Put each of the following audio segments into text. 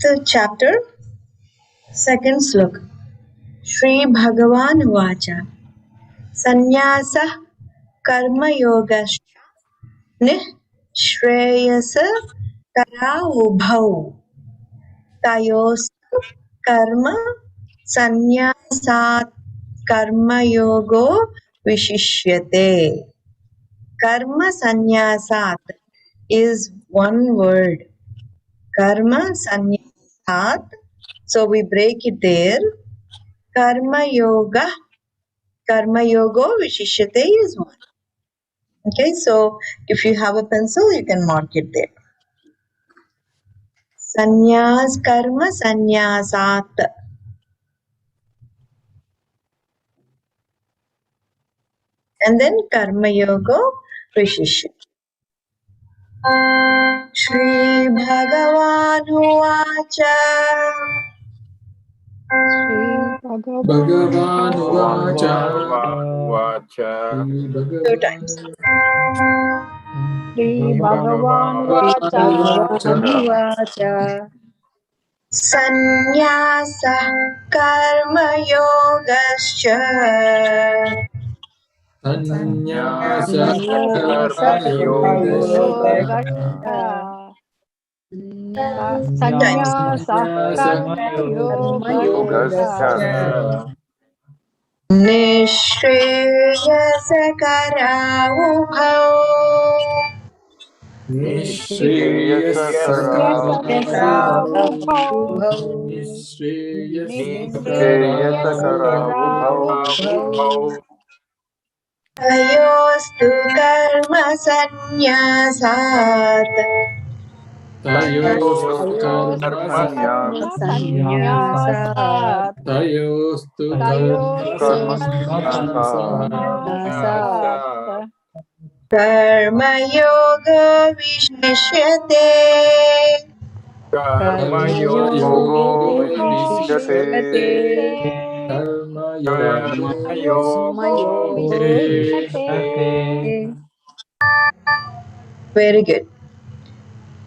5th chapter, 2nd sloka. Shri Bhagavan Vacha Sannyasa Karma Yogascha Nishreyasa Kara Ubhau Tayostu Karma Sannyasat Karma Yogo Vishishyate. Karma Sannyasat is one word. Karma Sannyasat. So we break it there. Karma Yoga. Karma Yogo Vishishyate is one. Okay, so if you have a pencil, you can mark it there. Sannyas Karma Sannyasat. And then Karma Yogo Vishishyate. Shri Bhagavan Uvacha. Bhagavan Uvacha. Two times. Shri Bhagavan Uvacha. Sannyasa Karma Yogascha. Sannyasa Sannyasa Karma Yoga. Sannyasa Karma Yogascha. Nishreyasakara ubhau. Nishreyasakara ubhau. Tayostu karma sannyasat. Tayostu karma Sannyasat. Tayostu karma sannyasat. Karma yoga vishishyate. Karma yoga vishishyate. Karma yoga vishishyate. Very good.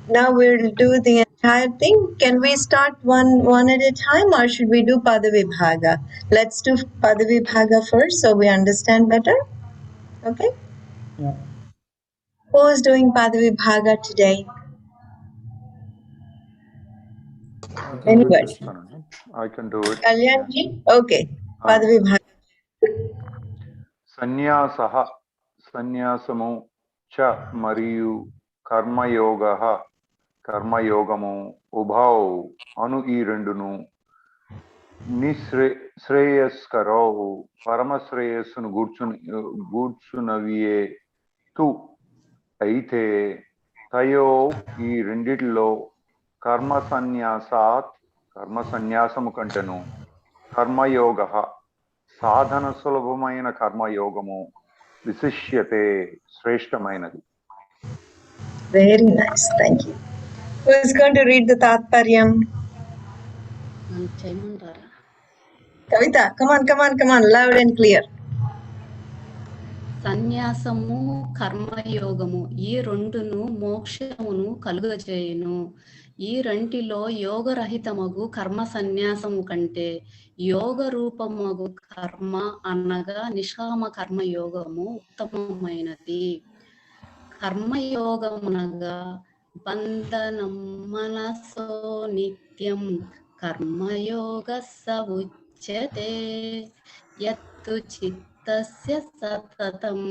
Now we'll do the entire thing. Can we start one at a time, or should we do Padavibhaga? Let's do Padavibhaga first so we understand better. Okay? Yeah. Who is doing Padavibhaga today? Anybody? I can do it. Kalyanji? Okay. Padavibhaga. Sannyasaha Sannyasamu cha Mariyu Karma Yogaha Karma Yogamu Ubhau Anu ఈ రెండును శ్రేయస్కరవు పరమ శ్రేయస్సును గూర్చునవియే తు అయితే తయో ఈ రెండిటిలో కర్మ సన్యాసము కంటెను కర్మయోగ సాధన సులభమైన కర్మయోగము విశిష్యతే శ్రేష్టమైనది. Very nice. Thank you. Who is going to read the Tatparyam? Kavita, come on, loud and clear. సన్యాసము కర్మయోగము ఈ రెండును మోక్షమును కలుగజేయును. ఈ రెంటిలో యోగరహితమగు కర్మ సన్యాసము కంటే యోగ రూపమగు కర్మ అనగా నిష్కామ కర్మయోగము ఉత్తమమైనది. కర్మయోగమునగా బంధనం మనసో నిత్యం కర్మయోగ స ఉచ్యతే యత్తు చిత్తస్య సతతం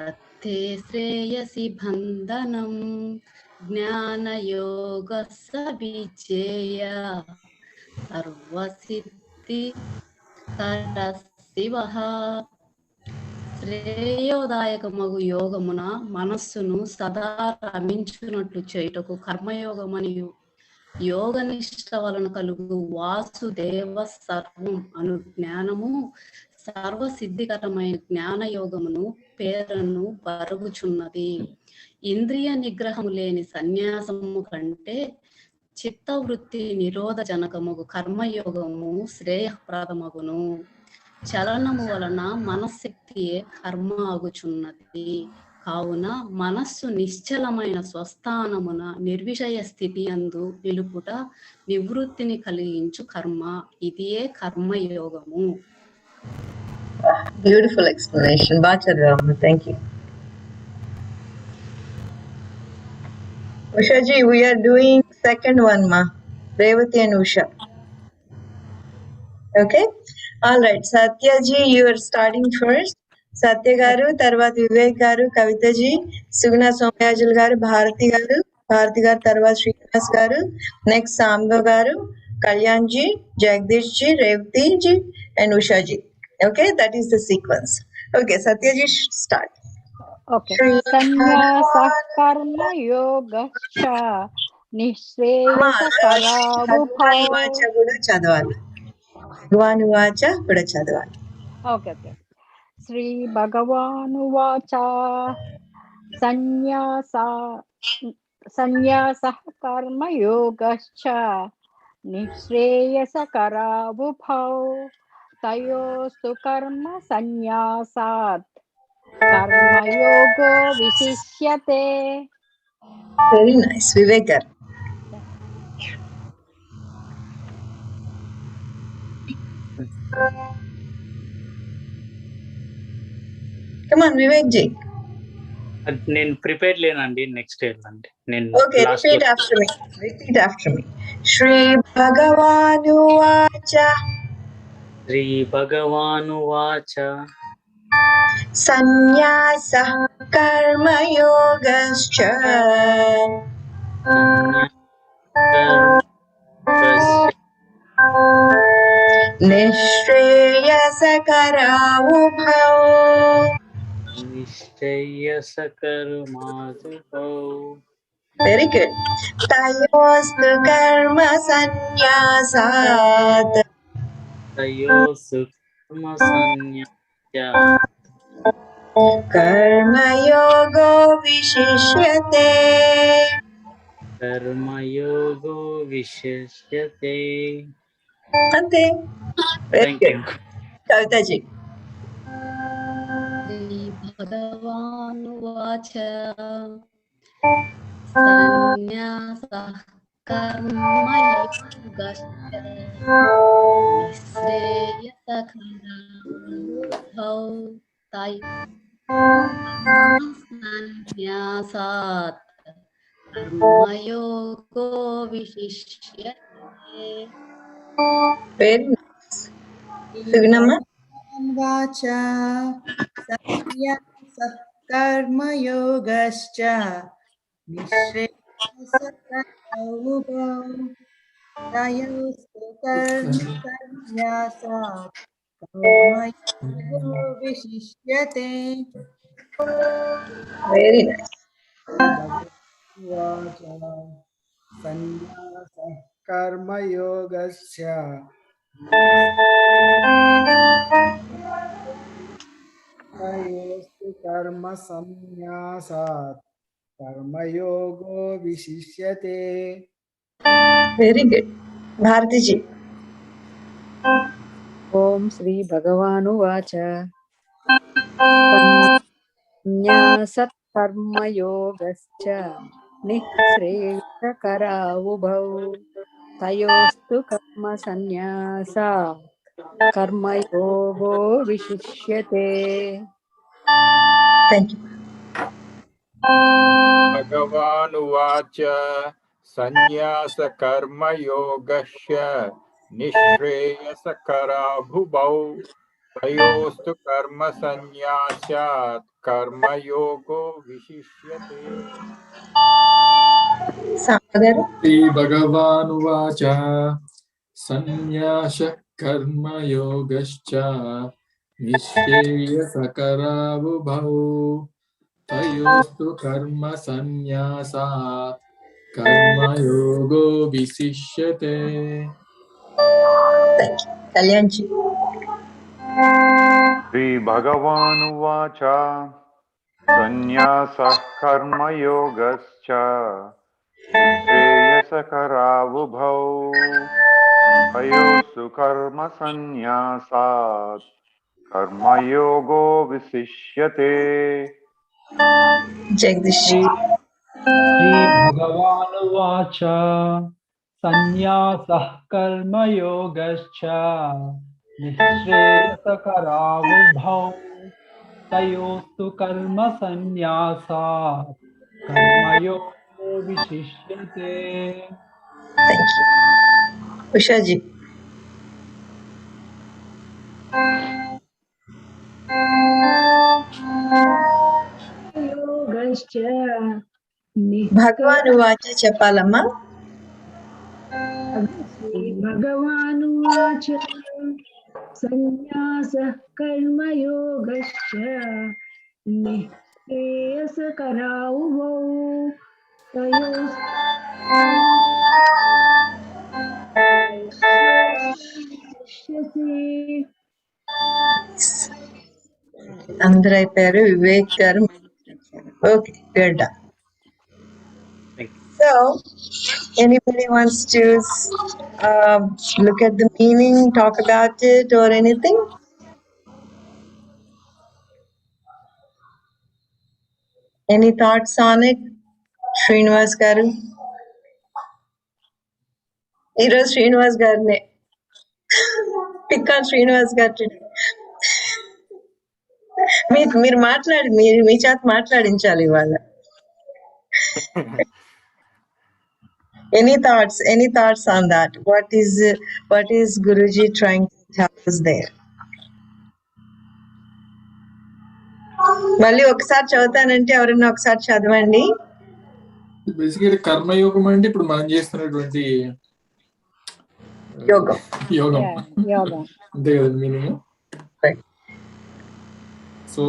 అర్థే శ్రేయసి బంధనం జ్ఞానయోగస్స విజేయ సర్వసిద్ధి శివః. శ్రేయోదాయకమగు యోగమున మనస్సును సదా రమించునట్లు చేయుటకు కర్మయోగమనియు యోగనిష్ట వలన కలుగు వాసుదేవ సర్వం అను జ్ఞానము సర్వసిద్ధికరమైన జ్ఞానయోగమును పేరును బరుగుచున్నది. ఇంద్రియ నిగ్రహము లేని సన్యాసము కంటే చిత్తవృత్తి నిరోధ జనకముగు కర్మయోగము శ్రేయప్రదమగును. చలనము వలన మనశక్తియే కర్మ ఆగుచున్నది కావున మనస్సు నిశ్చలమైన స్వస్థానమున నిర్విషయ స్థితి అందు నిలుపుట నివృత్తిని కలిగించు కర్మ. ఇదియే కర్మయోగము. Beautiful explanation. Bachadram, thank you. Usha ji, we are doing second one, ma. Revati and Usha. Okay? All right. Satya ji, you are starting first. Satya garu, tarvat Vivek garu, Kavita ji, Sugna Somyajul garu, Bharati garu, tarvat Srinivas garu, next Samba garu, Kalyan ji, Jagdish ji, Revati ji, and Usha ji. Okay? That is the sequence. Okay, Satya ji, start. Okay. సన్యాసః కర్మయోగశ్చ నిశ్రేయసకరావుభౌ. భగవానువాచ కూడా చదవాలి. భగవానువాచ కూడా చదవాలి. Okay okay. శ్రీ భగవానువాచ సన్యాసః కర్మయోగశ్చ నిశ్రేయసకరావుభౌ తయోస్తు కర్మ సన్యాసాత్ కర్మయోగో విశిష్యతే. Very nice. Vivek garu. Come on, Vivek ji. నేను ప్రిపేర్ లేనండి, నెక్స్ట్ వెళ్ళండి. నేను Okay, repeat after me. Repeat after me. Shri Bhagavanuvacha Shri భగవానువాచ Sanyasa Karma Yogascha Nishreyasakaravubhau. నిశ్చయసకర్మాధుభౌ. Very good. Tayostu karma sanyasat తయోసు కర్మ సన్యాస karma yogo vishishyate. కర్మయోగో విశిష్యతే. Ante. Very thank good. You. Kavita ji. శ్రీ భగవానువాచ సన్యాసః కర్మయోగశ్చ నిశ్రేయసకరావుభౌ సన్యాసాత్ కర్మయోగో విశిష్యతే. Very nice. Sugnama. వాచ సన్యాసః కర్మయోగశ్చ నిశ్రేయసకరౌభౌ తయోస్తు కర్మ సన్యాసాత్ కర్మయోగో విశిష్యతే. Very nice. భగవానువాచ సన్యాసః కర్మయోగస్య నిశ్చయోస్తు కర్మ సన్యాసాత్ కర్మయోగో విశిష్యతే. Very good. Bharati ji. ఓం శ్రీ భగవానువాచ సన్యాసత్కర్మయోగశ్చ నిశ్రేయసకరావుభౌ తయోస్తు కర్మ సన్యాసా కర్మయోగో విశిష్యతే. Thank you. భగవానువాచ సన్యాసకర్మయోగస్య నిశ్రేయసకరాభుభౌ తయోస్తు కర్మ సన్యాసాత్ కర్మయోగో విశిష్యతే. Samagaru. శ్రీ భగవానువాచ సన్యాస కర్మయోగశ్చ నిశ్చేయసకరావుభౌ తయోస్తు కర్మ సన్యాసాత్ కర్మయోగో విశిష్యతే. Thank you. Kalyan ji. శ్రీ భగవానువాచ సన్యాసః కర్మయోగశ్చ నిశ్రేయసకరావుభౌ తయోస్తు కర్మ సన్యాసాత్ కర్మయోగో విశిష్యతే. Jagdish. श्रीभगवानुवाच सन्न्यासः कर्मयोगश्च निःश्रेयसकरावुभौ तयोस्तु कर्मसन्न्यासात् कर्मयोगो विशिष्यते. Thank you. Ushaji. योगश्च Bhagavan Uvacha చెప్పాలమ్మా. श्रीभगवानुवाच सन्न्यासः कर्मयोगश्च निःश्रेयसकरावुभौ तयोस्तु అందరూ అయిపోయారు. వివేక్ గారు. Okay, we're done. So, anybody wants to look at the meaning, talk about it, or anything? Any thoughts on it? Srinivas garu. ఈరోజు శ్రీనివాస్ గారినే పిక్ ఆన్ శ్రీనివాస్ గారు. మీరు మాట్లాడి మీ చేత మాట్లాడించాలి ఇవాళ. Any thoughts on that? What is Guruji trying to tell us there? మళ్ళీ ఒకసారి చదువుతానంటే ఎవరైనా ఒకసారి చదవండి. బేసికలీ కర్మయోగం అంటే ఇప్పుడు మనం చేస్తున్నటువంటి యోగం. అంతే కదా మీనింగ్. సో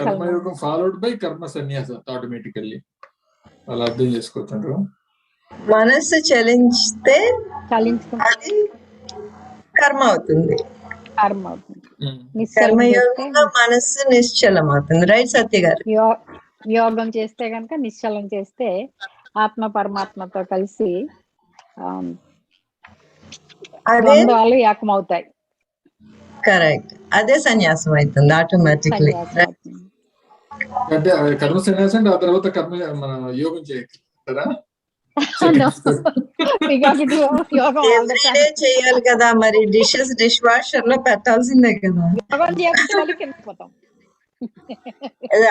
కర్మయోగం ఫాలోడ్ బై కర్మ సన్యాస ఆటోమేటికల్లీ అలా అర్థం చేసుకోవచ్చు. మనస్సు చలించితే అది కర్మ అవుతుంది. కర్మయోగంలో మనస్సు నిశ్చలం అవుతుంది. రైట్ సత్య గారు? యోగం చేస్తే కనుక నిశ్చలం చేస్తే ఆత్మ పరమాత్మతో కలిసి ద్వంద్వాలు ఏకమవుతాయి. కరెక్ట్. అదే సన్యాసం అవుతుంది ఆటోమేటిక్లీ. అంటే కర్మ సన్యాసం అంటే ఆ తర్వాత కర్మ మన యోగం చేయగలరా? చేయాలి కదా మరి. డిష్ వాషర్ లో పెట్టాల్సిందే కదా.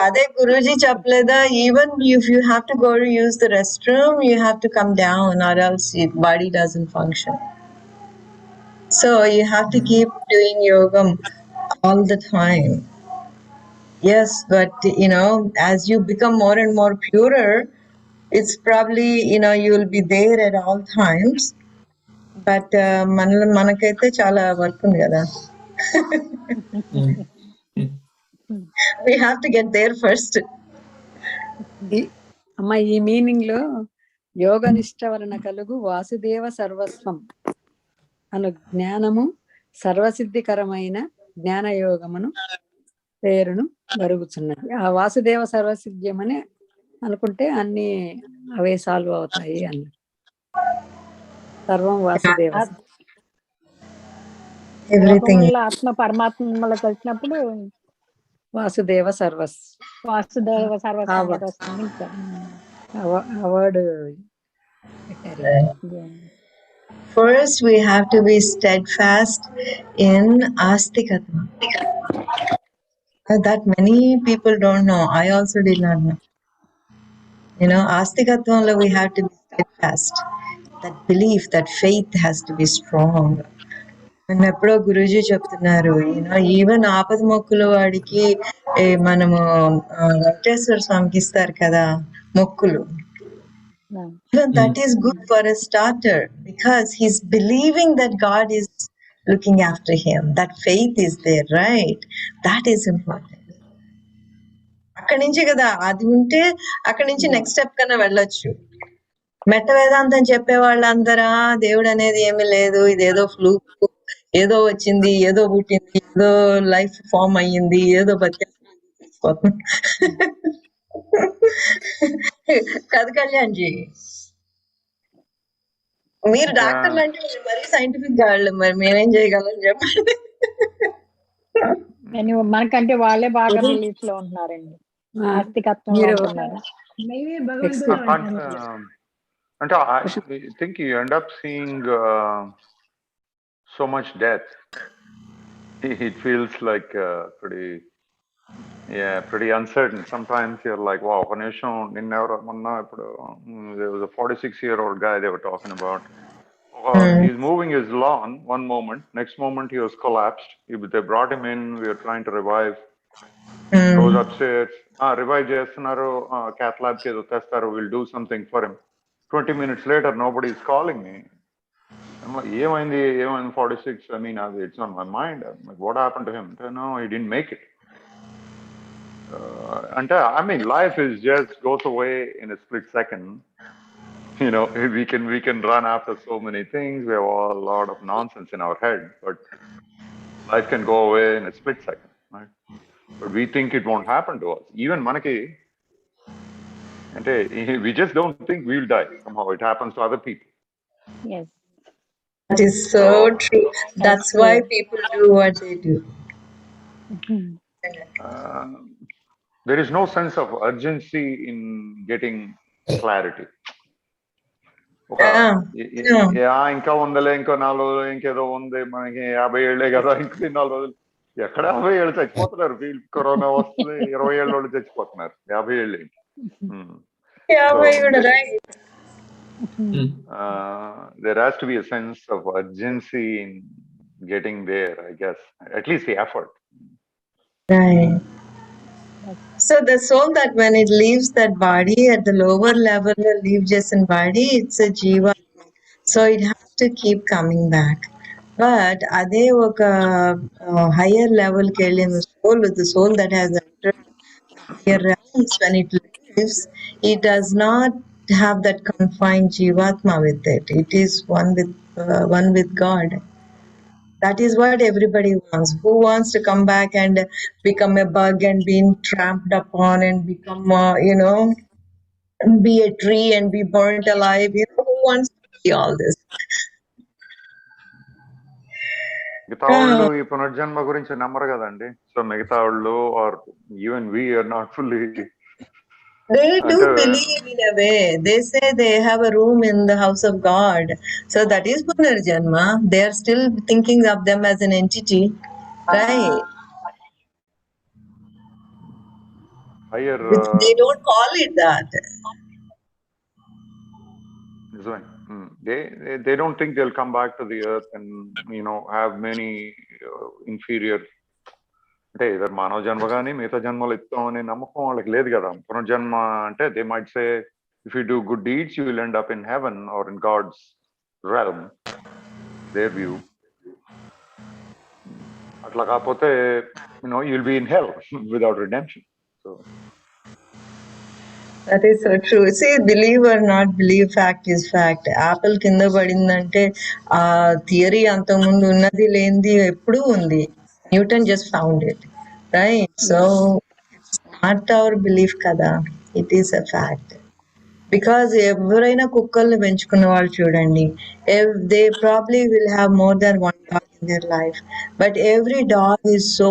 అదే గురూజీ చెప్పలేదా, even if you have to go to use the rest room you have to come down or else your body doesn't function. So you have to keep doing యోగం all the time. Yes, but as you become more and more purer, it's probably you will be there at all times. But మనకైతే చాలా work ఉంది కదా. We have to get there first. అమ్మ ఈ meaning లో యోగ నిష్ట వలన కలుగు వాసుదేవ సర్వస్వం అను జ్ఞానము సర్వసిద్ధికరమైన జ్ఞానయోగమును పేరును మరుగుచున్నది. ఆ వాసుదేవ సర్వసిద్ధ్యమని అనుకుంటే అన్ని అవే సాల్వ్ అవుతాయి అన్న. సర్వం వాసుదేవ. ఆత్మ పరమాత్మలో కలిసినప్పుడు వాసుదేవ సర్వస్ అవార్డు పెట్టారు. First we have to be steadfast in astikatva. That many people don't know. I also did not know. Astikatvanlo we have to be steadfast. That belief, that faith has to be strong. ఎప్పుడో గురూజీ చెప్తున్నారు, even ఆపద మొక్కులు వాడికి మనము వెంకటేశ్వర స్వామికి ఇస్తారు కదా మొక్కులు. Even that is good for a starter because he's believing that God is looking after him. That faith is there, right? That is important. అక్కడి నుంచి కదా అది ఉంటే అక్కడి నుంచి నెక్స్ట్ స్టెప్ కన్నా వెళ్ళొచ్చు. మెట్ట వేదాంతం చెప్పే వాళ్ళందరా దేవుడు అనేది ఏమీ లేదు, ఇదేదో ఫ్లూక్, ఏదో వచ్చింది, ఏదో పుట్టింది, ఏదో లైఫ్ ఫామ్ అయ్యింది, ఏదో బతికేస్తుంది కాదు కళ్యాణ్జీ. మీరు డాక్టర్లు అంటే మరీ సైంటిఫిక్ గా వాళ్ళు, మరి మేమేం చేయగలం చెప్పండి. మనకంటే వాళ్ళే బాగా రిలీఫ్ లో ఉంటున్నారండి. ఆస్తికత్వంలో మీరు ఉంటున్నారు. మేమే భగవంతుడు అంటారు. అంటే I think you end up seeing so much death. It feels like pretty uncertain. Sometimes you're like, wow, there was a 46-year-old guy they were talking about. He's moving his lawn one moment, next moment he was collapsed. They brought him in, we were trying to revive. Goes upstairs, revive చేస్తున్నారు, cath lab కి ఏదో తెస్తారు, we'll do something for him. 20 minutes later, nobody is calling me. I'm like, ఏమైంది 46? I mean, it's on my mind. I'm like, what happened to him? No, he didn't make it. And I mean, life is just goes away in a split second. You know, we can run after so many things. We have a lot of nonsense in our head, but life can go away in a split second, right? But we think it won't happen to us. Even manaki, we just don't think we'll die. Somehow it happens to other people. Yes. That is so true. That's why people do what they do. There is no sense of urgency in getting clarity. ఇంకా ఉందలే, ఇంకో 4 రోజులు, ఇంకేదో ఉంది, మనకి 50 ఏళ్లే కదా, ఇంకో 4 రోజులు. ఎక్కడ 50 ఏళ్ళు చచ్చిపోతున్నారు, కరోనా వస్తుంది, 20 ఏళ్ళ వాళ్ళు చచ్చిపోతున్నారు, 50 ఏళ్ళు ఏంటి? There has to be a sense of urgency in getting there, I guess. At least the effort. Right. So the soul, that when it leaves that body at the lower level, leaves just in body, it's a jiva. So it has to keep coming back. But ade oka higher level ke the soul that has entered higher realms, when it lives, it does not have that confined jivatma with it. It is one with God. That is what everybody wants. Who wants to come back and become a bug and being trampled upon and become, be a tree and be burnt alive? Who wants to be all this? మిగతా వాళ్ళు ఈ పునర్జన్మ గురించి నమ్మరు కదండి. So మిగతా వాళ్ళు, or even we are not fully. They do believe in a way. They say they have a room in the house of God. So that is Punarjanma. They are still thinking of them as an entity, right? Higher. They don't call it that. They don't think they'll come back to the earth and have many inferior. అంటే ఇద్దరు మానవ జన్మ కానీ మిగతా జన్మలు ఇస్తాం అనే నమ్మకం వాళ్ళకి లేదు కదా. పునర్జన్మ అంటే they might say, if you do good deeds you will end up in heaven or in god's realm, their view. అట్లా కాకపోతే you will be in hell without redemption. So That is so true. See, believe or not believe, fact is fact. Apple కింద పడిందంటే ఆ theory అంతకుముందు ఉన్నది లేనిది ఎప్పుడూ ఉంది. Newton just found it, right? So it's not our belief kada. It is a fact. Because ఎవరైనా కుక్కల్ని పెంచుకున్న వాళ్ళు చూడండి, they probably will have more than one dog in their life, but every dog is so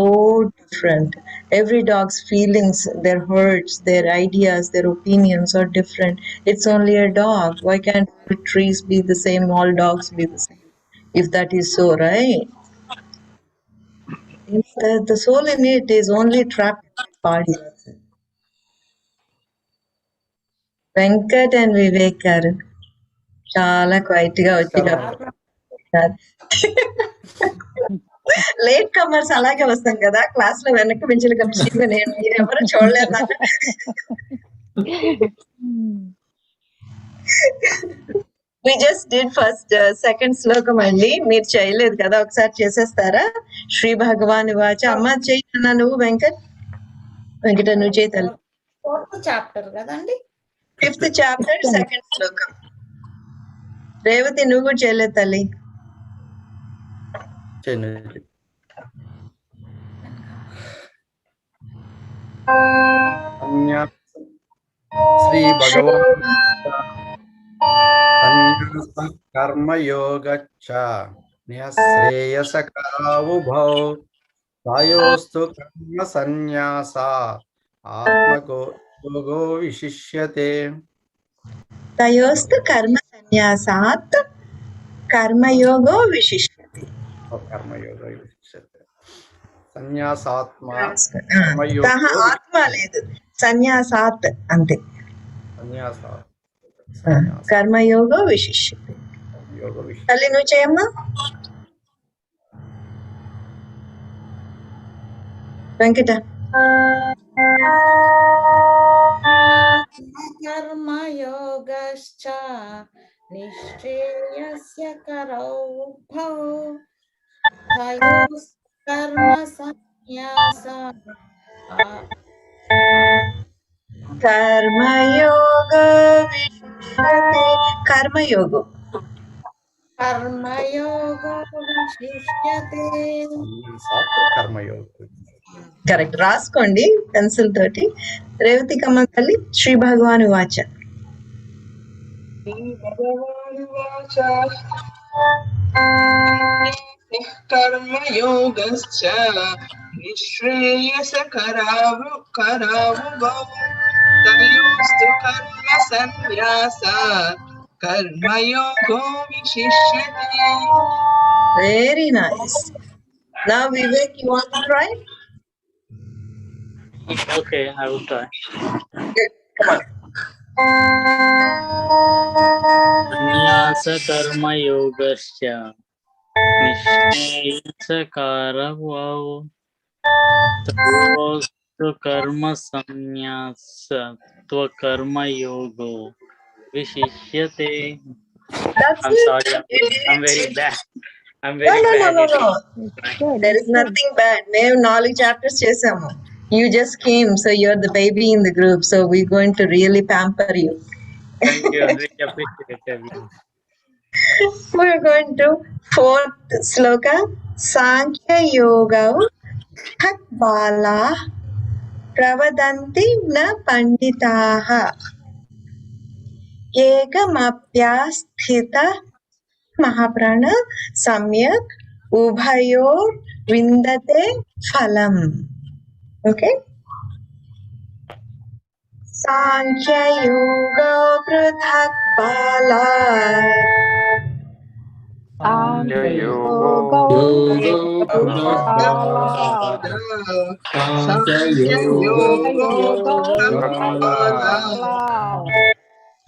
different. Every dog's feelings, their hurts, their ideas, their opinions are different. It's only a dog. Why can't all trees be the same, all dogs be the same, if that is so, right? The soul in it is only trapped in the body. Venkat and Vivek garu చాలా quiet గా వచ్చి late comers అలాగే వస్తాం కదా class లో, వెనక్కి పెంచిన కంపెనీగా నేను మీరెవరు చూడలేదు. We just did first second శ్లోకం అండి, మీరు చేయలేదు కదా, ఒకసారి చేసేస్తారా? శ్రీ భగవాన్ వాచ. అమ్మ చేయి నువ్వు, వెంకట్ నువ్వు చేయి తల్లి. 4th చాప్టర్ కదండి, 5th చాప్టర్ 2nd శ్లోకం. రేవతి నువ్వు కూడా చేయలేదు తల్లి. శ్రీ భగవాన్ కర్మయోగచ్చ నిశ్రేయసకరావుభౌ సాయోస్తు కర్మ సన్యాస ఆత్మకో యోగో విశిష్యతే. తయోస్తు కర్మ సన్యాసాత్ కర్మయోగో విశిష్యతే. కర్మయోగో విశిష్యతే. సన్యాసాత్మ తహ ఆత్మ లేదు, సన్యాసాత్ అంతే. సన్యాసాత్ కర్మయోగో విశిష్యతే. తల్లి నువ్వు చేయమ్మా. వెంకట. కర్మయోగశ్చ నిశ్రేయస్య కరౌ ఉభౌ తయోస్తు కర్మ సన్యాసాత్ కర్మయోగో విశిష్యతే. కర్మయోగో విశిష్యతే. కరెక్ట్. రాసుకోండి పెన్సిల్ తోటి. రేవతికమ్మ తల్లి. శ్రీ భగవాను వాచ. కర్మయోగశ్చ నిశ్రేయసకరావుభౌ తయోస్తు కర్మ సన్యాసాత్ కర్మయోగో విశిష్యతే. Very nice. Now Vivek, you want to try? Okay, I will try. Good. Come on. సన్యాస కర్మయోగశ్చ నిశ్రేయసకరౌ తయోస్తు కర్మ సన్యాసాత్ కర్మయోగో విశిష్యతే. I'm sorry, I'm very bad. I'm very bad. No. There is nothing bad. మేము 4 chapters చేసాము. You just came, so you're the baby in the group. So we're going to really pamper you. Thank you. I really appreciate it. We're going to 4th sloka. Sankhya yoga hak bala pravadanti na panditaha ekamapyasthita mahaprana samyak ubhayor vindate phalam. Okay. Sankhya yoga prithak bala. Sankhya yoga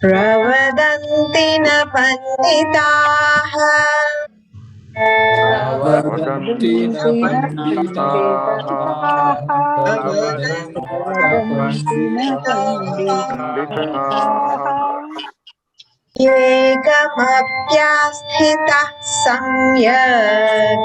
pravadanti na panditaha ekamapyasthitah samyak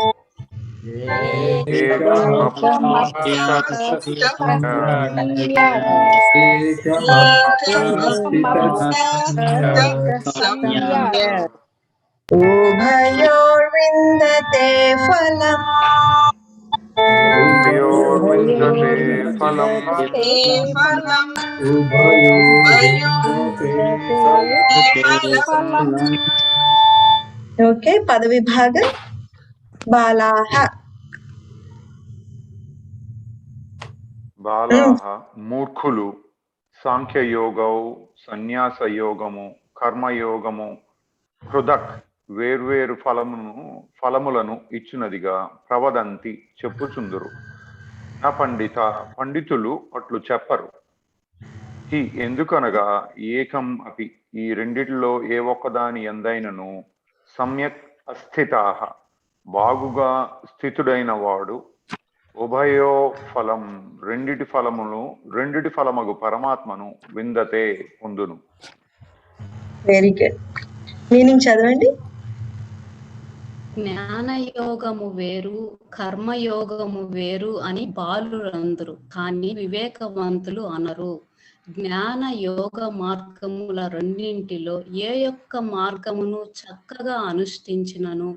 ubhayor vindate phalam. Ubhayor vindate phalam. Okay, padavibhagam. Balaha. బాలాహ మూర్ఖులు సాంఖ్య యోగౌ సన్యాస యోగము కర్మయోగము హృదక్ వేర్వేరు ఫలములను ఇచ్చినదిగా ప్రవదంతి చెప్పుచుందురు. నా పండితులు అట్లు చెప్పరు. హి ఎందుకనగా ఏకం అపి ఈ రెండిటిలో ఏ ఒక్కదాని ఎందైనను సమ్యక్ అస్థితాహ బాగుగా స్థితుడైన వాడు ఉభయో ఫలం రెండిటి ఫలమగు పరమాత్మను విందతే పొందును. Very good. మీనింగ్ చదవండి. జ్ఞానయోగము వేరు కర్మయోగము వేరు అని బాలురందరు, కానీ వివేకవంతులు అనరు. జ్ఞాన యోగ మార్గముల రెండింటిలో ఏ యొక్క మార్గమును చక్కగా అనుష్ఠించినను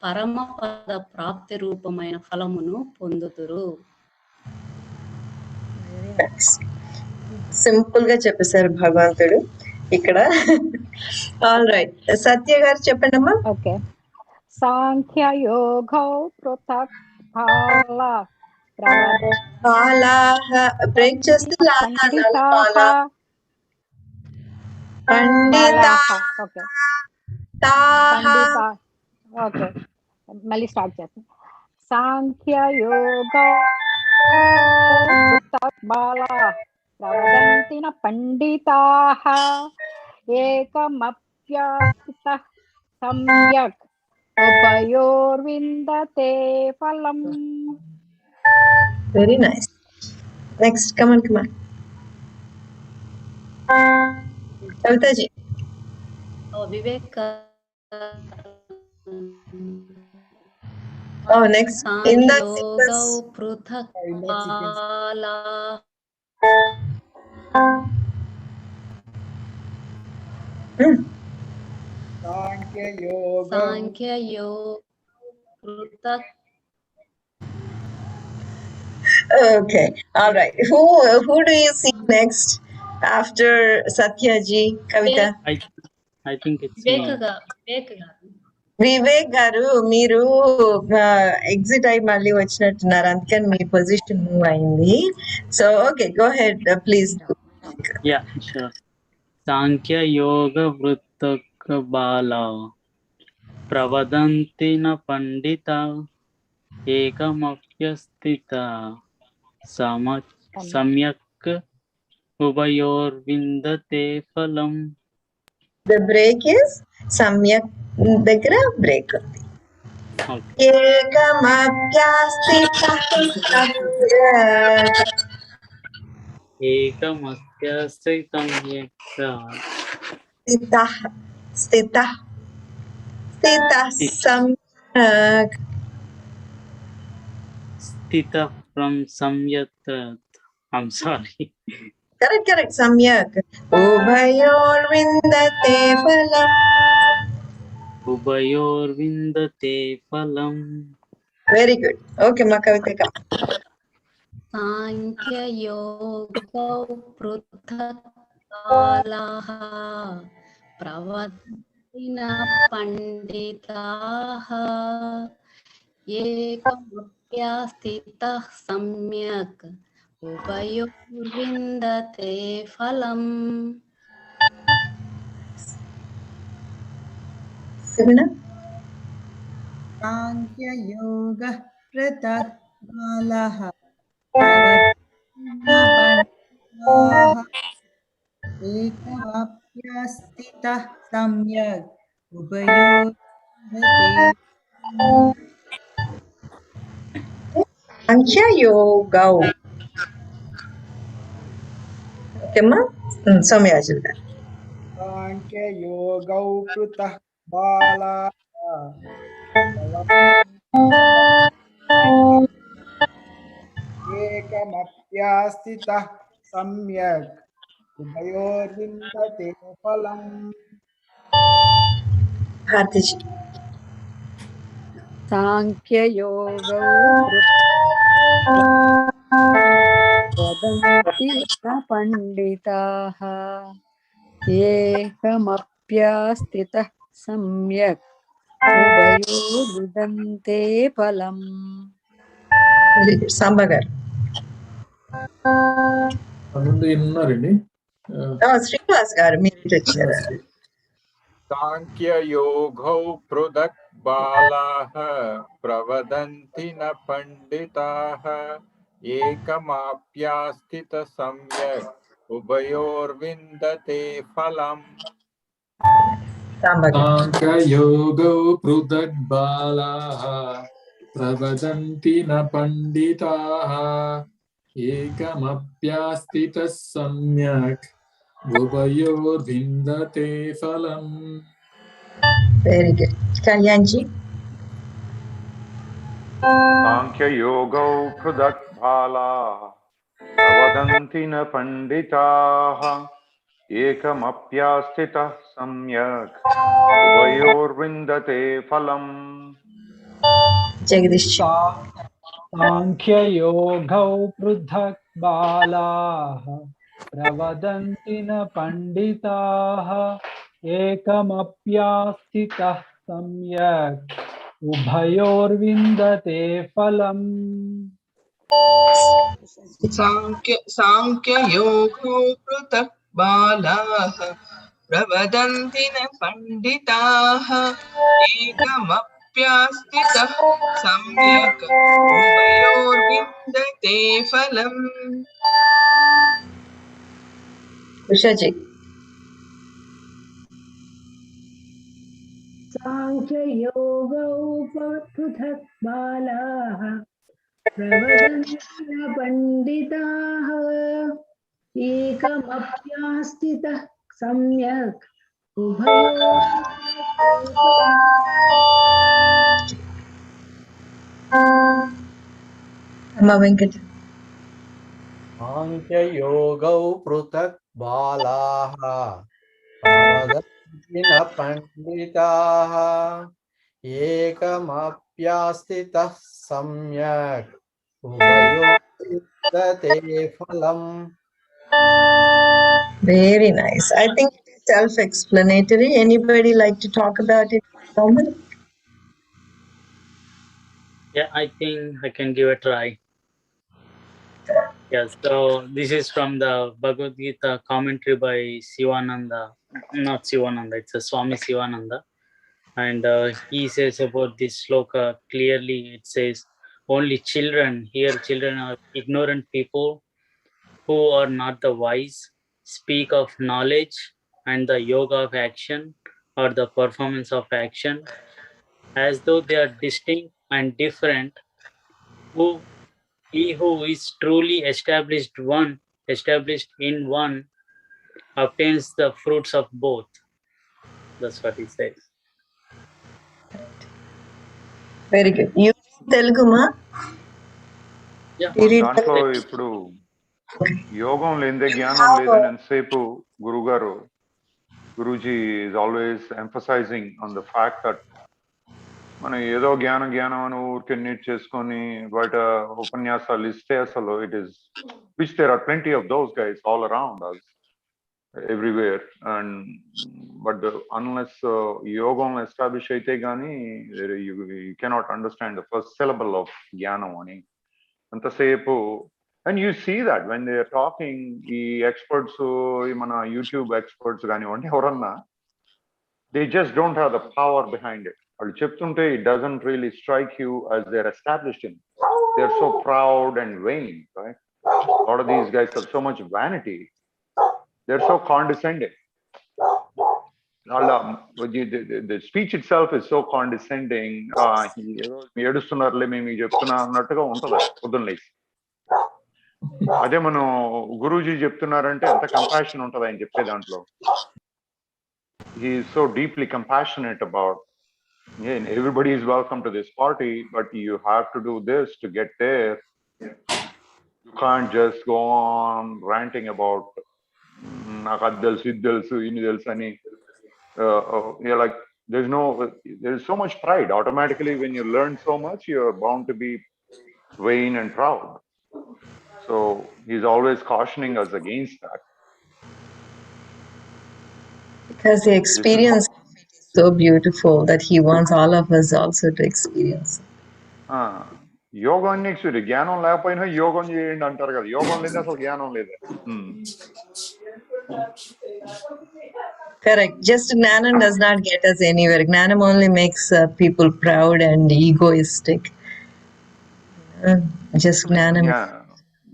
పరమపద ప్రాప్తి రూపమైన ఫలమును పొందుదురు. సింపుల్ గా చెప్పేశారు భగవంతుడు ఇక్కడ. ఆల్ రైట్, సత్య గారు చెప్పండి అమ్మా. ఓకే. సాంఖ్య యోగో పృథక్ ఫల Balaha. Break just the last Panditaha. Pandita. Okay. Taha. Pandita. Okay. Mali start చేస్తాం. Sankhya Yoga Prutak Bala Pravadantina Panditaha Ekamapyasitah Samyak Upayorvindate Phalam. Very nice. Next, come on. Kavita ji. Viveka. Oh, next. In that Sankhya sequence. Pruthak Bala. Sankhya Yoga Pruthak. Okay, all right. Who do you see next after Satyaji, Kavita? I think it's Vivek garu, మీరు exit అయి మళ్ళీ వచ్చినట్టున్నారు, అందుకని మీ position move అయింది. So okay, go head please. Yeah, sure. Sankhya Yoga Vrutak Bala Pravadanti na Pandita Ekamapyastita Samyak Ubayorvindate Phalam. The break is సమ్యక్ దగ్గర break ఉంది. ఏకమప్యాస్థితః సమ్యక్. Ekamasthyastitam స్థితః స్థితః స్థితః సమ్యక్. Stita from Samyat. I'm sorry. Correct. Samyak. Ubhayorvindate phalam. Ubayorvindate Phalam. Very good. Okay, ma Kavita. Sankhya Yoga Pruthak Balaha Pravadantina Panditaha Ekamapyastitah Samyak Upayorvindate Phalam. Sibina? Sankhya Yoga Pruthak Balaha Pravadantina Panditaha Ekamapyastitah Samyak Upayorvindate. Sankhya Yoga. Okay, ma? Soumya Ajita. Sankhya Yoga Pruthak Bala Ekamapyastitah Samyak Upayorvindate Phalam. Bhartiji. Sankhya Yoga Vadanti na Panditaha Ekamapyastitah Samyak Upayorvindate Phalam. Samba garu. ముందు ఉన్నారండి. శ్రీనివాస్ గారు మీరు వచ్చారు. సాంఖ్యయోగౌ పృథక్ బాలాః ప్రవదంతి న పండితాః ఏకమాప్యాస్థిత సమ్యక్ ఉభయోర్విందతే ఫలం. సాంఖ్యయోగౌ పృథక్ బాలాః ప్రవదంతి న పండితాః ఏకమప్యాస్థితః సమ్యక్ ఉభయోర్విందతే ఫలం. Very good. Kalyanji. Sankhya Yoga Pruthak Bala Pravadanti na Panditaha Ekamapyastitah Samyak Ubayorvindate Phalam. Jagdish. Sankhya Yoga Pruthak Balaah Pravadanti na Panditaha Ekamapyastitah Samyak Ubhayorvindate Phalam. साङ्ख्ययोगो पृथक् बालाः प्रवदन्ति न पण्डिताः एकमप्यास्थितः सम्यक् उभयोर्विन्दते फलम्. Ushaji. साङ्ख्ययोगौ पृथक् बालाः प्रवदन्ति न पण्डिताः एकमप्यास्थितः सम्यक् Amma Venkat. साङ्ख्ययोगौ पृथक् बालाः प्रवदन्ति न पण्डिताः एकमप्यास्थितः सम्यक् उभयोर्विन्दते फलम्. Very nice. I think it is self-explanatory. Anybody like to talk about it for a moment? Yeah, I think I can give a try. Yeah, so this is from the Bhagavad Gita commentary by Sivananda, not Sivananda, it's a Swamy Sivananda. And he says about this sloka clearly, it says, only children, here children are ignorant people who are not the wise, speak of knowledge and the yoga of action or the performance of action as though they are distinct and different. He who is truly established in one obtains the fruits of both. That's what he says. Very good. You Telugu, ma? Yeah. దాంట్లో ఇప్పుడు యోగం లేదే జ్ఞానం లేదని ఎంతసేపు Guruji is always emphasizing on the fact that మనం ఏదో జ్ఞానం అని ఊరికే నీట్ చేసుకొని బయట ఉపన్యాసాలు ఇస్తే అసలు it is, which there are plenty of those guys all around us everywhere, and but unless yogam establish aithe gaani you cannot understand the first syllable of jnanam ani antasepu. And you see that when they are talking, the experts, mana YouTube experts gaani vandi evaranna, they just don't have the power behind it. Allu cheptunte it doesn't really strike you as they're established in. They're so proud and vain, right? A lot of these guys have so much vanity. They're so condescending. The speech itself is so condescending. ఏడుస్తున్నారులే మేము చెప్తున్నా అన్నట్టుగా ఉంటుంది పొద్దున్న లేచి. అదే మనం గురూజీ చెప్తున్నారంటే ఎంత కంపాషన్ ఉంటుంది ఆయన చెప్పే దాంట్లో. He is so deeply compassionate about, everybody is welcome to this party, but you have to do this to get there. You can't just go on ranting about నాకు అది తెలుసు ఇది తెలుసు ఇన్ని తెలుసు అని. You're like, there is so much pride. Automatically, when you learn so much, you're bound to be vain and proud. So he's always cautioning us against that. Because the experience is so beautiful that he wants all of us also to experience. యోగం next జ్ఞానం లేకపోయినా యోగం చేయండి అంటారు కదా. యోగం లేదా అసలు జ్ఞానం లేదా. Correct. Just Gnanam does not get us anywhere. Gnanam only makes people proud and egoistic. Just Gnanam.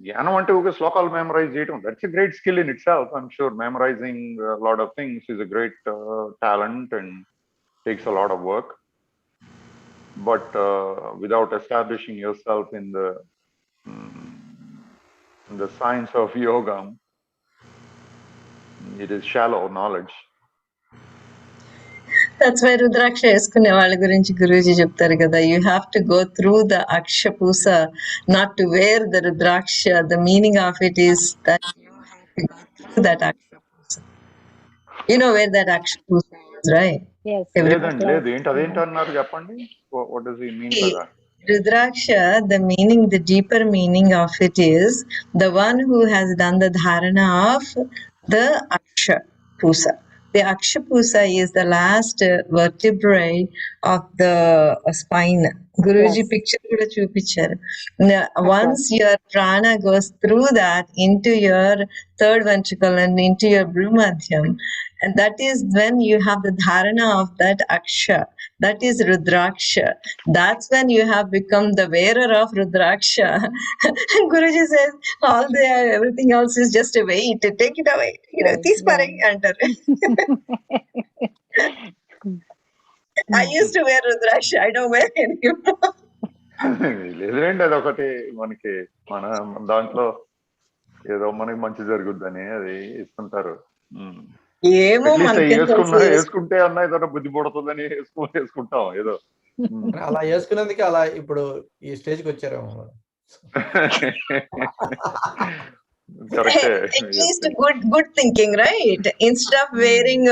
జ్ఞానం అంటే ఒక శ్లోకాలు మెమరైజ్ చేయడం, that's a great skill in itself. I'm sure memorizing a lot of things is a great talent and takes a lot of work. But without establishing yourself in the science of yoga, it is shallow knowledge. That's why Rudraksha eskuне వాళ్ళ గురించి Guruji చెప్తారు కదా, you have to go through the Akshapusa, not to wear the Rudraksha. The meaning of it is that you have to go through that Akshapusa. You know where that Akshapusa is, right? Yes. లేదు ఏంటి అదేంటి అన్నారు చెప్పండి. What does he mean by that? Rudraksha, the deeper meaning of it is the one who has done the dharana of the Akshapusa. The Akshapusa is the last vertebrae of the spine. Guruji Yes. picture kuda chupicharu. Once your prana goes through that into your third ventricle and into your bhrumadhyam, and that is when you have the dharana of that aksha. That is rudraksha. That's when you have become the wearer of rudraksha. And Guruji says, everything else is just a weight. Take it away. Right. Tisparei antaru. I used to wear rudraksha. I don't wear it anymore. లేదండి అదొకటి మనకి మన దాంట్లో ఏదో మనకి మంచి జరుగుద్దని అది ఇస్తుంటారు. ఏమో అట్లీస్ట్ మనకేం తెలుసు వేసుకుంటే అన్న ఏదైనా బుద్ధి పడుతుందని వేసుకుంటాం ఏదో. అలా వేసుకునేందుకు అలా ఇప్పుడు ఈ స్టేజ్ కి వచ్చారేమో. At least good thinking, right? Instead of wearing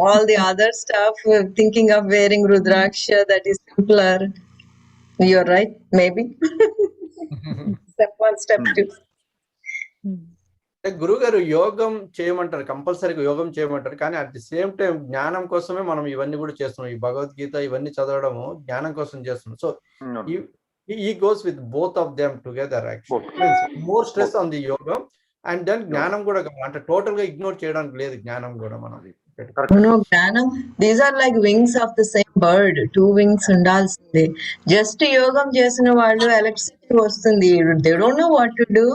all the other stuff, thinking of wearing rudraksha, that is simpler. You're right, maybe. Step 1, step 2. గురువు గారు యోగం చేయమంటారు, కంపల్సరీగా యోగం చేయమంటారు, కానీ అట్ ది సేమ్ టైం జ్ఞానం కోసమే మనం ఇవన్నీ కూడా చేస్తున్నాం. ఈ భగవద్గీత ఇవన్నీ చదవడము జ్ఞానం కోసం చేస్తున్నాం. So he goes with both of them together actually. More stress on the yoga and then జ్ఞానం కూడా అంటే టోటల్ గా ఇగ్నోర్ చేయడానికి లేదు. జ్ఞానం కూడా మనం No, జ్ఞానం, these are like wings of the same bird. 2 wings ఉండాల్సిందే. Just యోగం చేసిన వాళ్ళు ఎలక్ట్రిసిటీ వస్తుంది. They don't know what to do.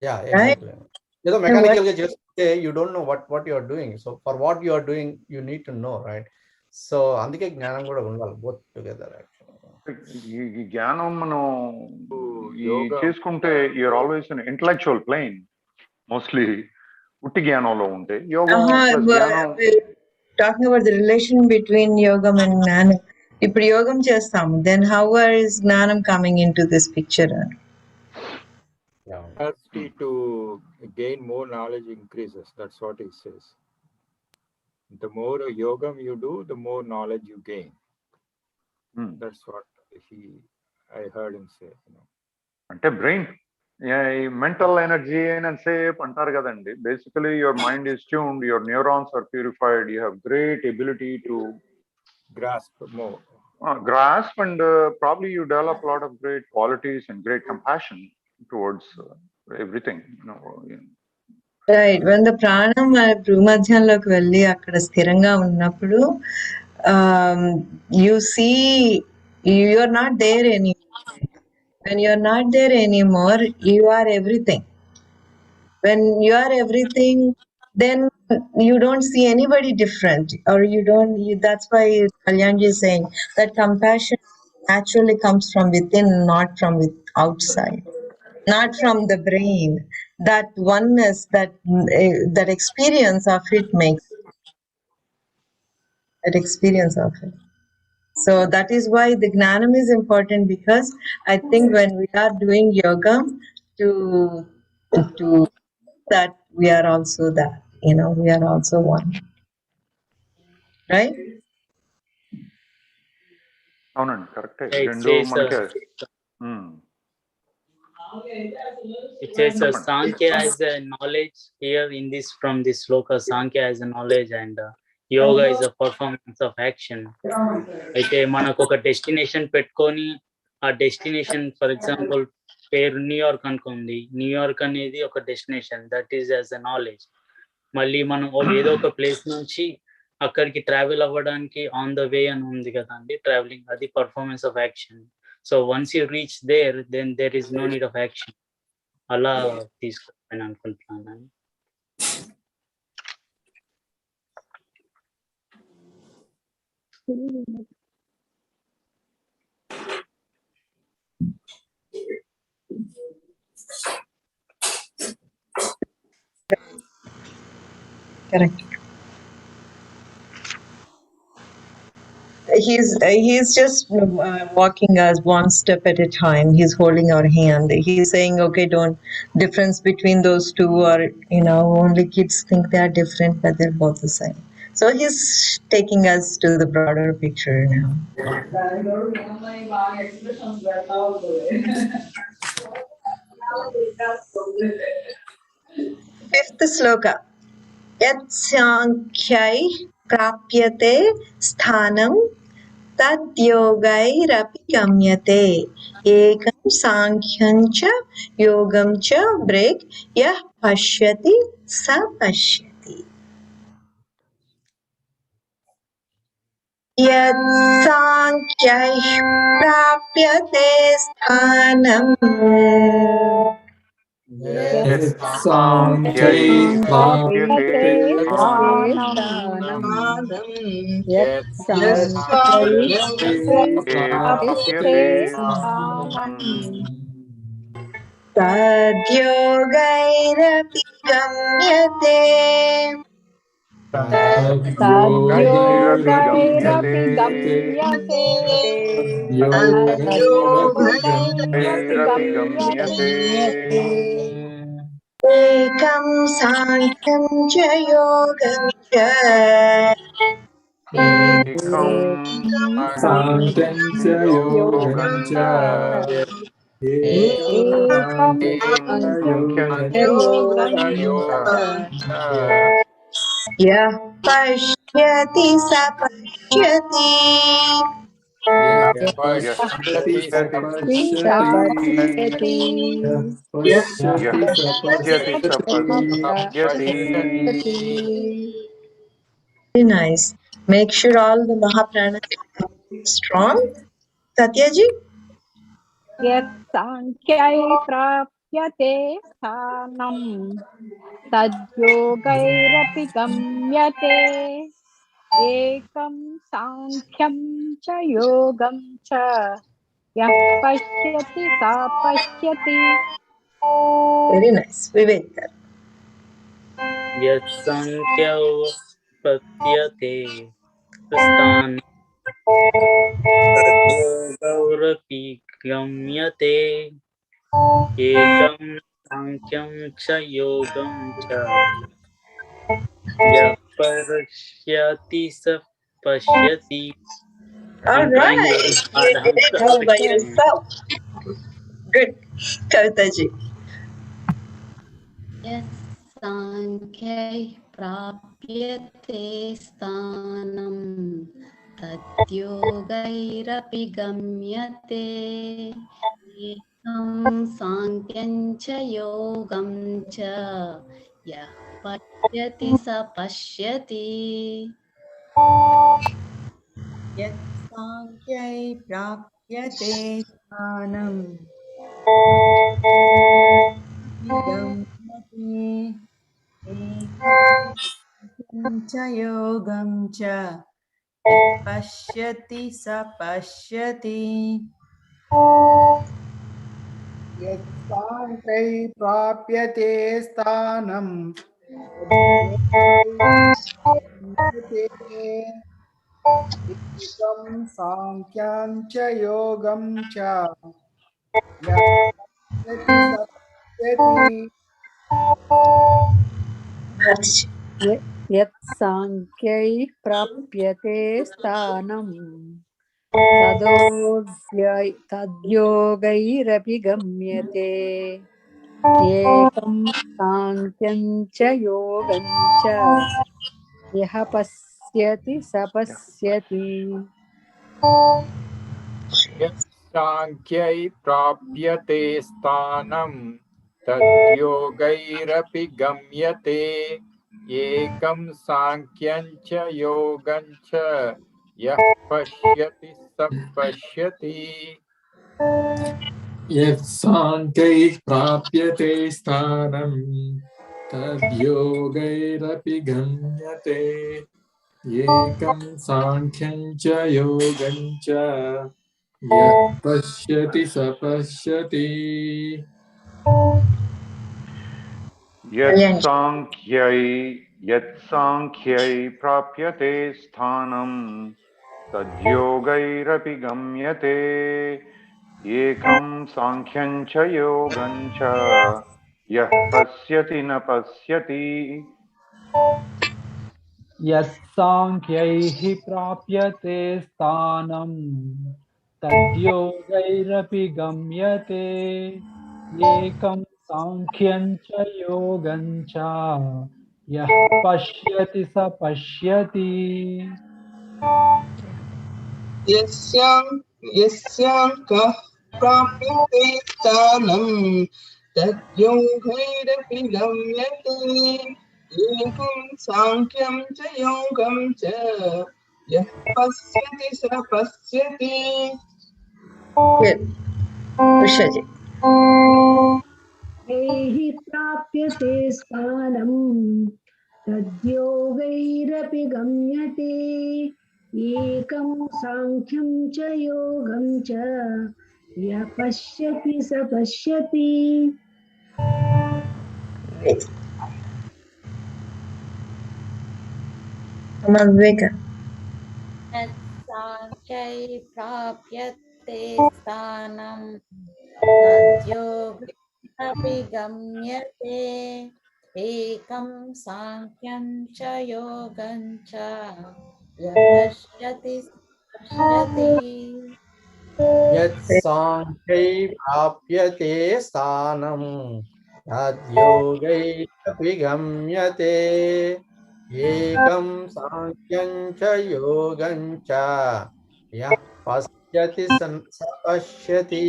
Yeah, exactly. ఏదో మెకానికల్ గా చేస్తే you don't know what you are doing. So for what you are doing you need to know, right? So అందుకే జ్ఞానం కూడా ఉండాలి, both together actually. ఈ జ్ఞానం మనం చేసుకుంటే you're always in intellectual plane mostly. ఉట్టి జ్ఞానంలో ఉంటే యోగం talking about the relation between యోగం అండ్ జ్ఞానం. ఇప్పుడు యోగం చేస్తాం, దెన్ హౌ ఇస్ జ్ఞానం coming in to this picture? Capacity to gain more knowledge increases. That's what he says. The more yogam you do, the more knowledge you gain. That's what I heard him say. అంటే brain mental energy అని సేపు అంటారు కదండి. Basically your mind is tuned, your neurons are purified, you have great ability to grasp more. Grasp and probably you develop a lot of great qualities and great compassion towards everything. Right. When the ప్రాణం భూమధ్యంలోకి వెళ్ళి అక్కడ స్థిరంగా ఉన్నప్పుడు you see you are not there anymore. When you are not there anymore, you are everything. When you are everything, then you don't see anybody different, or you don't. That's why Kalyanji is saying that compassion naturally comes from within, not from outside, not from the brain. That oneness, that experience of it makes that experience of it. So that is why the gnanam is important, because I think when we are doing yoga to that we are also that, we are also one, right? అవునండి, కరెక్టే. రెండు మనకే. It says Sankhya as a knowledge here in this, from this sloka, Sankhya as a knowledge and yoga is a performance of action. అయితే మనకు ఒక destination పెట్టుకొని ఆ destination, for example పేరు న్యూయార్క్ అనుకుంది. న్యూయార్క్ అనేది ఒక destination, that is as a knowledge. మళ్ళీ మనం ఏదో ఒక ప్లేస్ నుంచి అక్కడికి ట్రావెల్ అవ్వడానికి ఆన్ ద వే అని ఉంది కదండి, ట్రావెలింగ్, అది performance of action. So once you reach there, then there is no need of action. అలా తీసుకొని అనుకుంటున్నాను. Correct. He's just walking us one step at a time. He's holding our hand. He's saying, okay, don't difference between those two, or only kids think they are different, but they're both the same. So he's taking us to the broader picture now. Fifth sloka. Yat sankhya prapyate sthanam तद्योगैरपि गम्यते एकं साङ्ख्यं च योगं च break यः पश्यति स पश्यति यत् साङ्ख्यैः प्राप्यते स्थानम् यत्साङ्ख्यै प्राप्यते स्थानं यत्साङ्ख्यै प्राप्यते तद्योगैरपि गम्यते तद्योगैरपि गम्यते तद्योगैरपि गम्यते एकं साङ्ख्यं च योगं च एकं साङ्ख्यं च योगं च एकं योगं च यः पश्यति स पश्यति यः पश्यति स पश्यति पश्यति स पश्यति Very nice. Make sure all the Mahapranas are strong. Satyaji? यत्साङ्ख्यै प्राप्यते स्थानं तद्योगैरपि गम्यते एकं साङ्ख्यं च योगं च यः पश्यति स पश्यति Very nice. Vivek. यत्सङ्ख्यौ पत्यते स्थानं तद्योगैरपि गम्यते एकं साङ्ख्यं च योगं च यः पश्यति स पश्यति. All I'm trying right. very You hard. did it all by yourself. Good. Kavitaji. यत्साङ्ख्यै प्राप्यते स्थानं तद्योगैरपि गम्यते एकं साङ्ख्यं च योगं च यः पश्यति स पश्यति यत्साङ्ख्यै प्राप्यते स्थानम् गम्यते एकं च योगं च यः पश्यति स पश्यति यत्साङ्ख्यै प्राप्यते स्थानं एकं साङ्ख्यं च योगं च यः पश्यति स पश्यति यत्साङ्ख्यै प्राप्यते स्थानं तद्योगैरपि गम्यते एकं साङ्ख्यं च योगं च यः पश्यति स पश्यति यत्साङ्ख्यै प्राप्यते स्थानं तद्योगैरपि गम्यते एकं साङ्ख्यं च योगं च यः पश्यति स पश्यति यत्साङ्ख्यैः प्राप्यते स्थानं तद्योगैरपि गम्यते एकं साङ्ख्यं च योगं च यः पश्यति स पश्यति यत्साङ्ख्यै प्राप्यते स्थानं तद्योगैरपि गम्यते एकं साङ्ख्यं च योगं च यः पश्यति न पश्यति यत्साङ्ख्यैः प्राप्यते स्थानं तद्योगैरपि गम्यते एकं साङ्ख्यं च योगं च यः पश्यति स पश्यति यस्याङ्कः प्राप्यते स्थानं तद्योगैरपि गम्यते एकं साङ्ख्यं च योगं च यः पश्यति स पश्यति. Ushaji. हि प्राप्यते स्थानं तद्योगैरपि गम्यते एकं साङ्ख्यं च योगं च यः पश्यति स पश्यति. Viveka. यत्साङ्ख्यै प्राप्यते स्थानं तद्योगैरपि गम्यते एकं साङ्ख्यं च योगं च यः पश्यति स पश्यति. यत्साङ्ख्यै प्राप्यते स्थानं तद्योगैरपि गम्यते एकं साङ्ख्यं च योगं च यः पश्यति स पश्यति.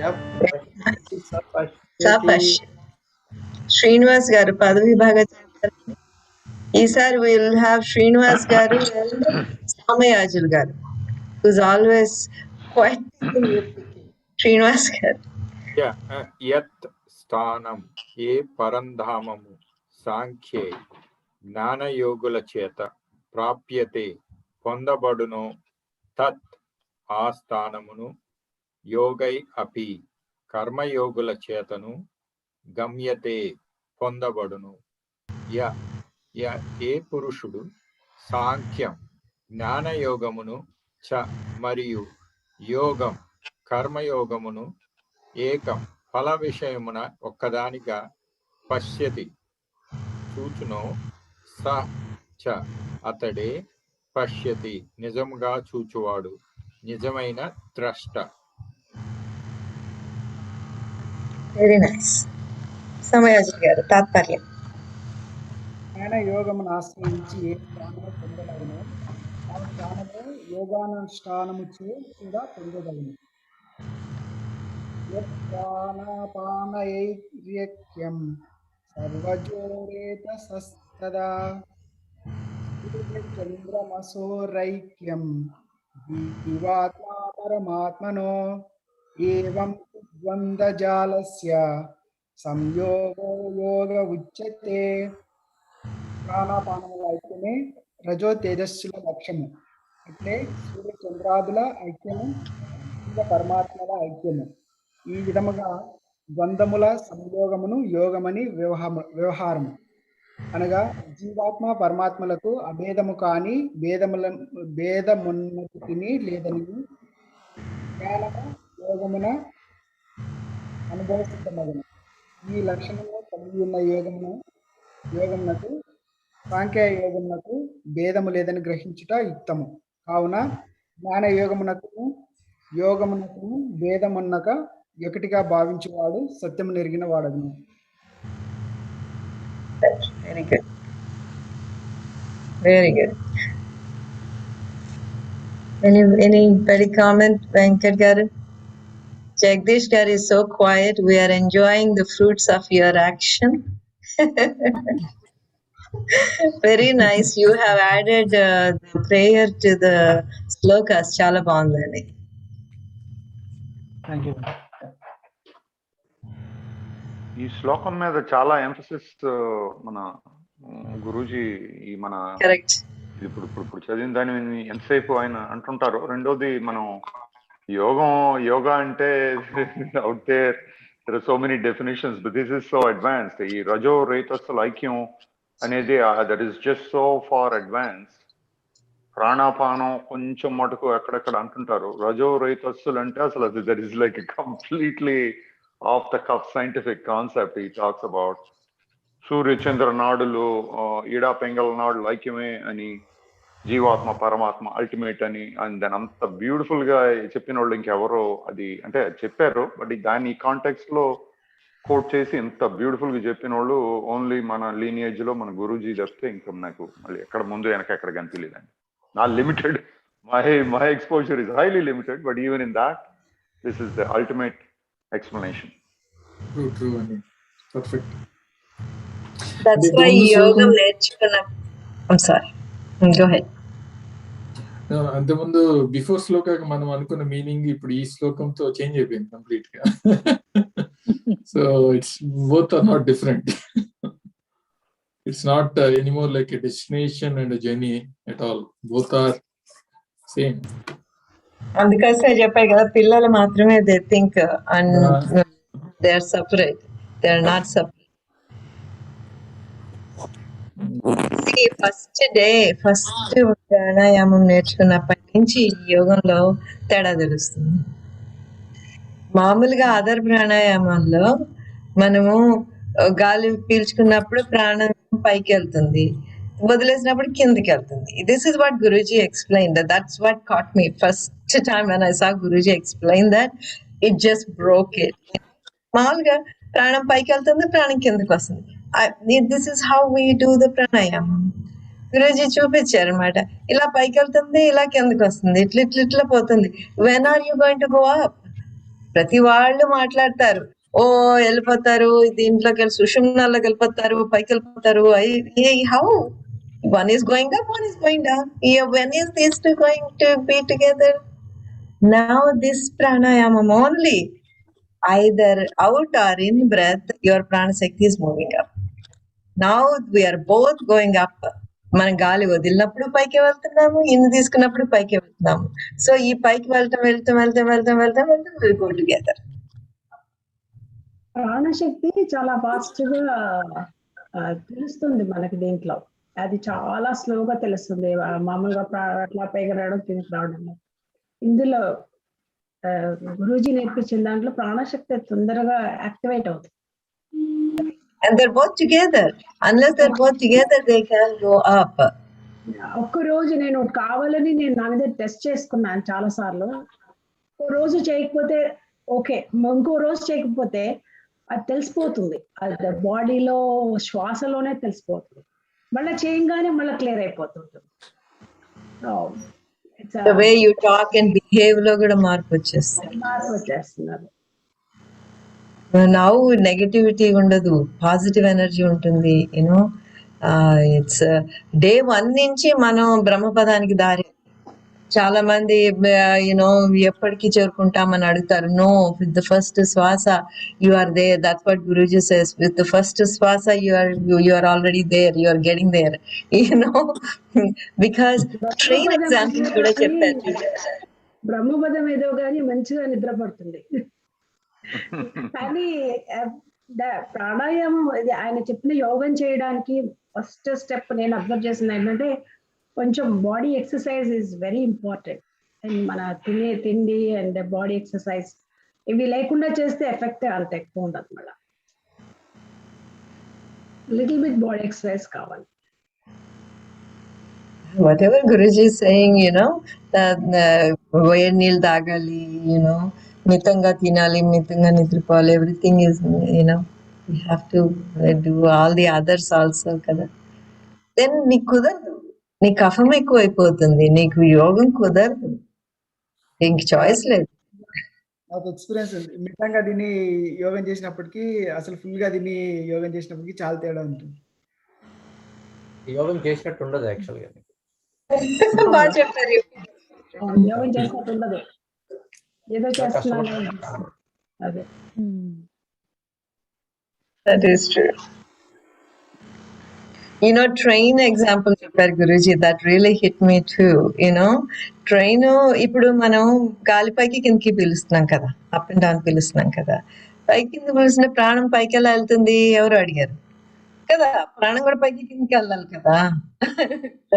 यः पश्यति स पश्यति. Srinivas garu Padavi Bhaga. Isar will have Srinivas garu and Samayajul garu, who's always quite nitpicky. Srinivas garu. Yeah, yat స్థానం ఏ పరంధామము సాంఖ్యే జ్ఞాన యోగుల చేత ప్రాప్యతే పొందబడును తత్ ఆ స్థానమును యోగై అపి కర్మయోగుల చేతను గమ్యతే పొందబడును. ఏ పురుషుడు సాంఖ్యం జ్ఞానయోగమును చ మరియు యోగం కర్మయోగమును ఏకం ఫల విషయమున ఒక్కదానిగా పశ్యతి చూచునో స చ అతడే పశ్యతి నిజముగా చూచువాడు నిజమైన ద్రష్ట. Very nice. Samayajul garu తాత్పర్యం. జ్ఞాన యోగమును ఆశ్రయించి ఏ స్థానము పొందగలను ఆ స్థానము యోగానుష్ఠానము చే కూడా పొందగలను. యత్ప్రాణాపానైర్యక్యం సర్వజోరేతసస్తదా సూర్యచంద్రమసోరైక్యం జీవాత్మా పరమాత్మనో ఏవం ద్వంద్వజాలస్య సంయోగో యోగ ఉచ్యతే. ప్రాణాపానముల ఐక్యమే రజో తేజస్సుల లక్ష్యము. అంటే సూర్య చంద్రాదుల ఐక్యము జీవ పరమాత్మల ఐక్యము. ఈ విధముగా ద్వంద్వముల సంయోగమును యోగమని వ్యవహారము అనగా జీవాత్మ పరమాత్మలకు అభేదము కాని భేదమున్నతిని లేదని జ్ఞానము యోగమున అనుభవసిద్ధమగును. ఈ లక్షణము కలిగి ఉన్న యోగమునకు సాంఖ్య యోగమునకు భేదము లేదని గ్రహించుట యుక్తము. కావున జ్ఞాన యోగమునకు భేదమున్నక ఒకటిగా భావించేవాడు సత్యము నెరిగిన వాడగును. Very good. Very good. Anybody comment, Venkat garu? Jagdish garu is so quiet. We are enjoying the fruits of your action. Very nice. You have added the prayer to the slokas. Chala baundani. Thank you. ఈ శ్లోకం మీద చాలా emphasis మన గురూజీ ఈ మన Correct. ఇప్పుడు చదివిన దాని ఎంతసేపు ఆయన అంటుంటారు. రెండోది మనం యోగా అంటే out there are so many definitions but this is so advanced. ఈ రజో రేతస్సుల ఐక్యం అనేది that is just so far advanced. ప్రాణాపానం కొంచెం మటుకు ఎక్కడెక్కడ అంటుంటారు. రజో రేతస్సులు అంటే అసలు అది that is like completely off the cuff scientific concept. ఈ టాక్స్ అబౌట్ సూర్య చంద్ర నాడులు ఈడా పెంగళ నాడులు ఐక్యమే అని, జీవాత్మ పరమాత్మ అల్టిమేట్ అని, అండ్ దాని అంత బ్యూటిఫుల్ గా చెప్పిన వాళ్ళు ఇంకెవరో అది అంటే చెప్పారు. బట్ దాని కాంటెక్స్ట్ లో కోట్ చేసి ఇంత బ్యూటిఫుల్ గా చెప్పిన వాళ్ళు ఓన్లీ మన లీనియేజ్ లో మన గురూజీ తప్పితే ఇంకా నాకు మళ్ళీ ఎక్కడ ముందు వెనక ఎక్కడ కనిపించలేదండి. నా limited My exposure is highly limited, but even in that, this is the ultimate explanation. True, Ani. Perfect. That's why యోగం నేర్చుకున్నా. I'm sorry. Go ahead. అంతకుముందు బిఫోర్ శ్లోకాకి మనం అనుకున్న మీనింగ్ ఇప్పుడు ఈ శ్లోకంతో చేంజ్ అయిపోయింది కంప్లీట్ గా. So it's both are not different. It's not anymore like a destination and journey at all. Both are same. అందుకోసం చెప్పాయి కదా, పిల్లలు మాత్రమే they think and they are separate, they are not separate. First ప్రాణాయామం నేర్చుకున్నప్పటి నుంచి యోగంలో తేడా తెలుస్తుంది. మామూలుగా అదర్ ప్రాణాయామాల్లో మనము గాలి పీల్చుకున్నప్పుడు ప్రాణం పైకి వెళ్తుంది, వదిలేసినప్పుడు కిందికి వెళ్తుంది. This is what Guruji explain. That's what caught me first time when I saw Guruji explain that. It just broke it. మామూలుగా ప్రాణం పైకి వెళ్తుంది, ప్రాణం కిందకి వస్తుంది. This is how we do the ప్రాణాయామం. గురూజీ చూపించారు అనమాట. ఇలా పైకి వెళ్తుంది, ఇలా కిందకి వస్తుంది, ఇట్లా పోతుంది. When are you going to go up? ప్రతి వాళ్ళు మాట్లాడతారు, ఓ వెళ్ళిపోతారు, దీంట్లోకి వెళ్ళి సుషుమ్నాల్లోకి వెళ్ళిపోతారు, పైకి వెళ్ళిపోతారు. How? One is going up, one is going down. When is these two going to be together? Now this ప్రాణాయామం only either out or in breath, your prana shakti is moving up. Now we are both going up. మనం గాలి వదిలినప్పుడు పైకి వెళ్తున్నాము, ఇన్ని తీసుకున్నప్పుడు పైకి వెళ్తున్నాము. So ఈ పైకి వెళ్తాం we'll go together. ప్రాణశక్తి చాలా ఫాస్ట్ గా తెలుస్తుంది మనకి. దీంట్లో అది చాలా స్లోగా తెలుస్తుంది. మామూలుగా అట్లా పైకి రావడం, కిందకి రావడం. ఇందులో గురూజీ నేర్పించిన దాంట్లో ప్రాణశక్తి తొందరగా యాక్టివేట్ అవుతుంది. And they're both together. Unless they're both together, they can't go up. ఒక్క రోజు నేను కావాలని నా మీద టెస్ట్ చేసుకున్నాను చాలా సార్లు. ఓ రోజు చేయకపోతే ఓకే, ఇంకో రోజు చేయకపోతే అది తెలిసిపోతుంది. అది బాడీలో శ్వాసలోనే తెలిసిపోతుంది. మళ్ళీ చేయంగానే మళ్ళీ clear అయిపోతుంటుంది. The way you talk and behave లో కూడా మార్పు వచ్చేస్తున్నారు. Now negativity ఉండదు, పాజిటివ్ ఎనర్జీ ఉంటుంది. యూనో ఇట్స్ డే 1 నుంచి మనం బ్రహ్మపదానికి దారి. చాలా మంది యూనో ఎప్పటికీ చేరుకుంటామని అడుగుతారు. నో, విత్ ద ఫస్ట్ శ్వాస you are there. That's what Guruji says. With the first శ్వాస you are already there, you are getting there. You know because train examples కూడా చెప్పారు. బ్రహ్మపదం ఏదో కానీ మంచిగా నిద్రపడుతుంది. కానీ ప్రాణాయామం ఆయన చెప్పిన యోగం చేయడానికి ఫస్ట్ స్టెప్ నేను అబ్జర్వ్ చేసింది ఏంటంటే, కొంచెం body exercise is very important. And మన తినే తిండి అండ్ బాడీ ఎక్సర్సైజ్ ఇవి లేకుండా చేస్తే ఎఫెక్ట్ అంత ఎక్కువ ఉండదు. మళ్ళీ లిటిల్ బిట్ బాడీ ఎక్సర్సైజ్ కావాలి. Whatever Guruji is saying, వేడి నీళ్ళు తాగాలి, మితంగా తినాలి, మితంగా నిద్రపోవాలి, everything is we have to do all the others also కదా. దెన్ నీకు కుదరదు, నీ కఫం ఎక్కువ అయిపోతుంది, నీకు యోగం కుదరదు, ఇంక చాయిస్ లేదు. నాకు ఎక్స్పీరియన్స్ ఉంది. మితంగా దీన్ని యోగం చేసినప్పటికీ, అసలు ఫుల్ గా దీన్ని యోగం చేసినప్పటికీ చాలా తేడా ఉంటుంది. యోగం చేసినట్టు ఉండదు యాక్చువల్గా. బాగా చెప్పారు. యోగం చేసినట్టు ఉండదు, ఏదో చేస్తున్నాను. అదే That is true. Train example చెప్పారు Guruji, that really hit me too. Train ఇప్పుడు మనం గాలి పైకి కిందకి పీలుస్తున్నాం కదా, అప్ అండ్ డౌన్ పీలుస్తున్నాం కదా. పైకి కింద పీలుస్తున్న ప్రాణం పైకి ఎలా వెళ్తుంది? ఎవరు అడిగారు కదా, ప్రాణం కూడా పైకి కిందకి వెళ్ళాలి కదా,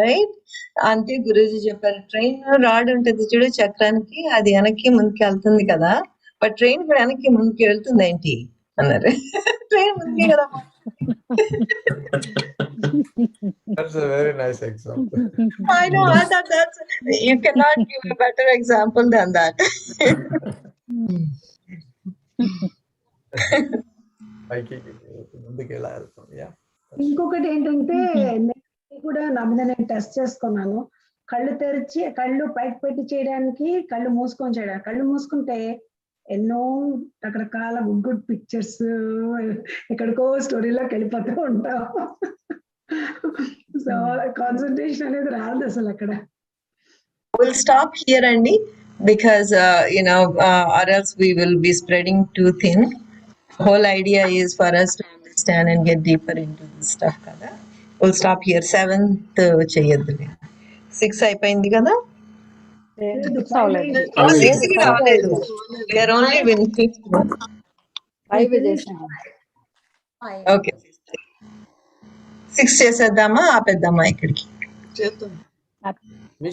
రైట్? అంటే గురూజీ చెప్పారు, ట్రైన్ రాడ్ ఉంటుంది చూడు చక్రానికి, అది వెనక్కి ముందుకు వెళ్తుంది కదా, బట్ ట్రైన్ కూడా వెనక్కి ముందుకు వెళ్తుంది ఏంటి అన్నారు. ట్రైన్ ముందుకే కదా. That's a very nice example. I know, I thought you cannot give a better example than that. ఇంకొకటి ఏంటంటే, నేను కూడా నా మీద నేను టెస్ట్ చేసుకున్నాను. కళ్ళు తెరిచి కళ్ళు పైకి పెట్టి చేయడానికి, కళ్ళు మూసుకొని చేయడానికి. కళ్ళు మూసుకుంటే ఎన్నో రకరకాల గుడ్ పిక్చర్స్ ఎక్కడికో స్టోరీలోకి వెళ్ళిపోతూ ఉంటాం. సో కాన్సన్ట్రేషన్ అనేది రాదు అసలు అక్కడ. We'll stop here, Andy, because or else we will be spreading too thin. The whole idea is for us to understand and get deeper into this stuff kada. We'll stop here. 7th చెయ్యొద్దు. 6 అయిపోయింది కదా. లేదు, 6 అవ్వలేదు. 6 కి రాలేదు. We are only in 5th. 5 చేసాము. Okay, 6 చేసేద్దామా, ఆపేద్దామా ఇక్కడికి? చేద్దాం. మీ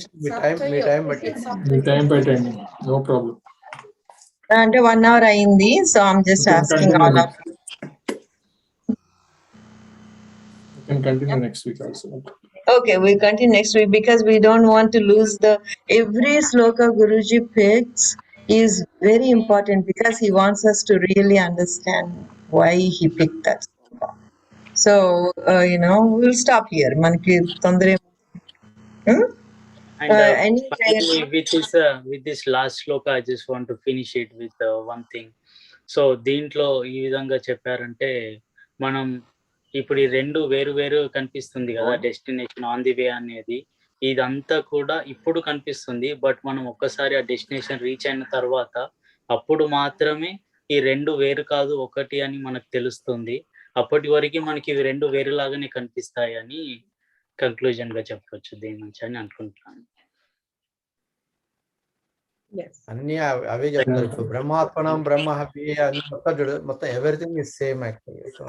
టైం పెట్టండి, నో ప్రాబ్లం. అంటే 1 hour అయింది. So I'm just asking all of you. You can continue next week also. Okay, we'll continue next week because we don't want to lose every sloka Guruji picks is very important because he wants us to really understand why he picked that sloka. So, we'll stop here. Manaki tondre. And finally, with this last sloka, I just want to finish it with one thing. So, దీంట్లో ఈ విధంగా చెప్పారంటే, మనం ఇప్పుడు ఈ 2 వేరు కనిపిస్తుంది కదా, డెస్టినేషన్ ఆన్ ది వే అనేది. ఇదంతా కూడా ఇప్పుడు కనిపిస్తుంది. బట్ మనం ఒక్కసారి ఆ డెస్టినేషన్ రీచ్ అయిన తర్వాత అప్పుడు మాత్రమే ఈ 2 వేరు కాదు ఒకటి అని మనకు తెలుస్తుంది. అప్పటి వరకు మనకి ఇవి 2 వేరులాగానే కనిపిస్తాయి అని కంక్లూజన్ గా చెప్పవచ్చు దీని నుంచి అని అనుకుంటున్నాను. అన్ని అవే చెప్తారు. ఇప్పుడు బ్రహ్మాత్మనం బ్రహ్మ హ్యాపీ అని మొత్తం everything is same actually. So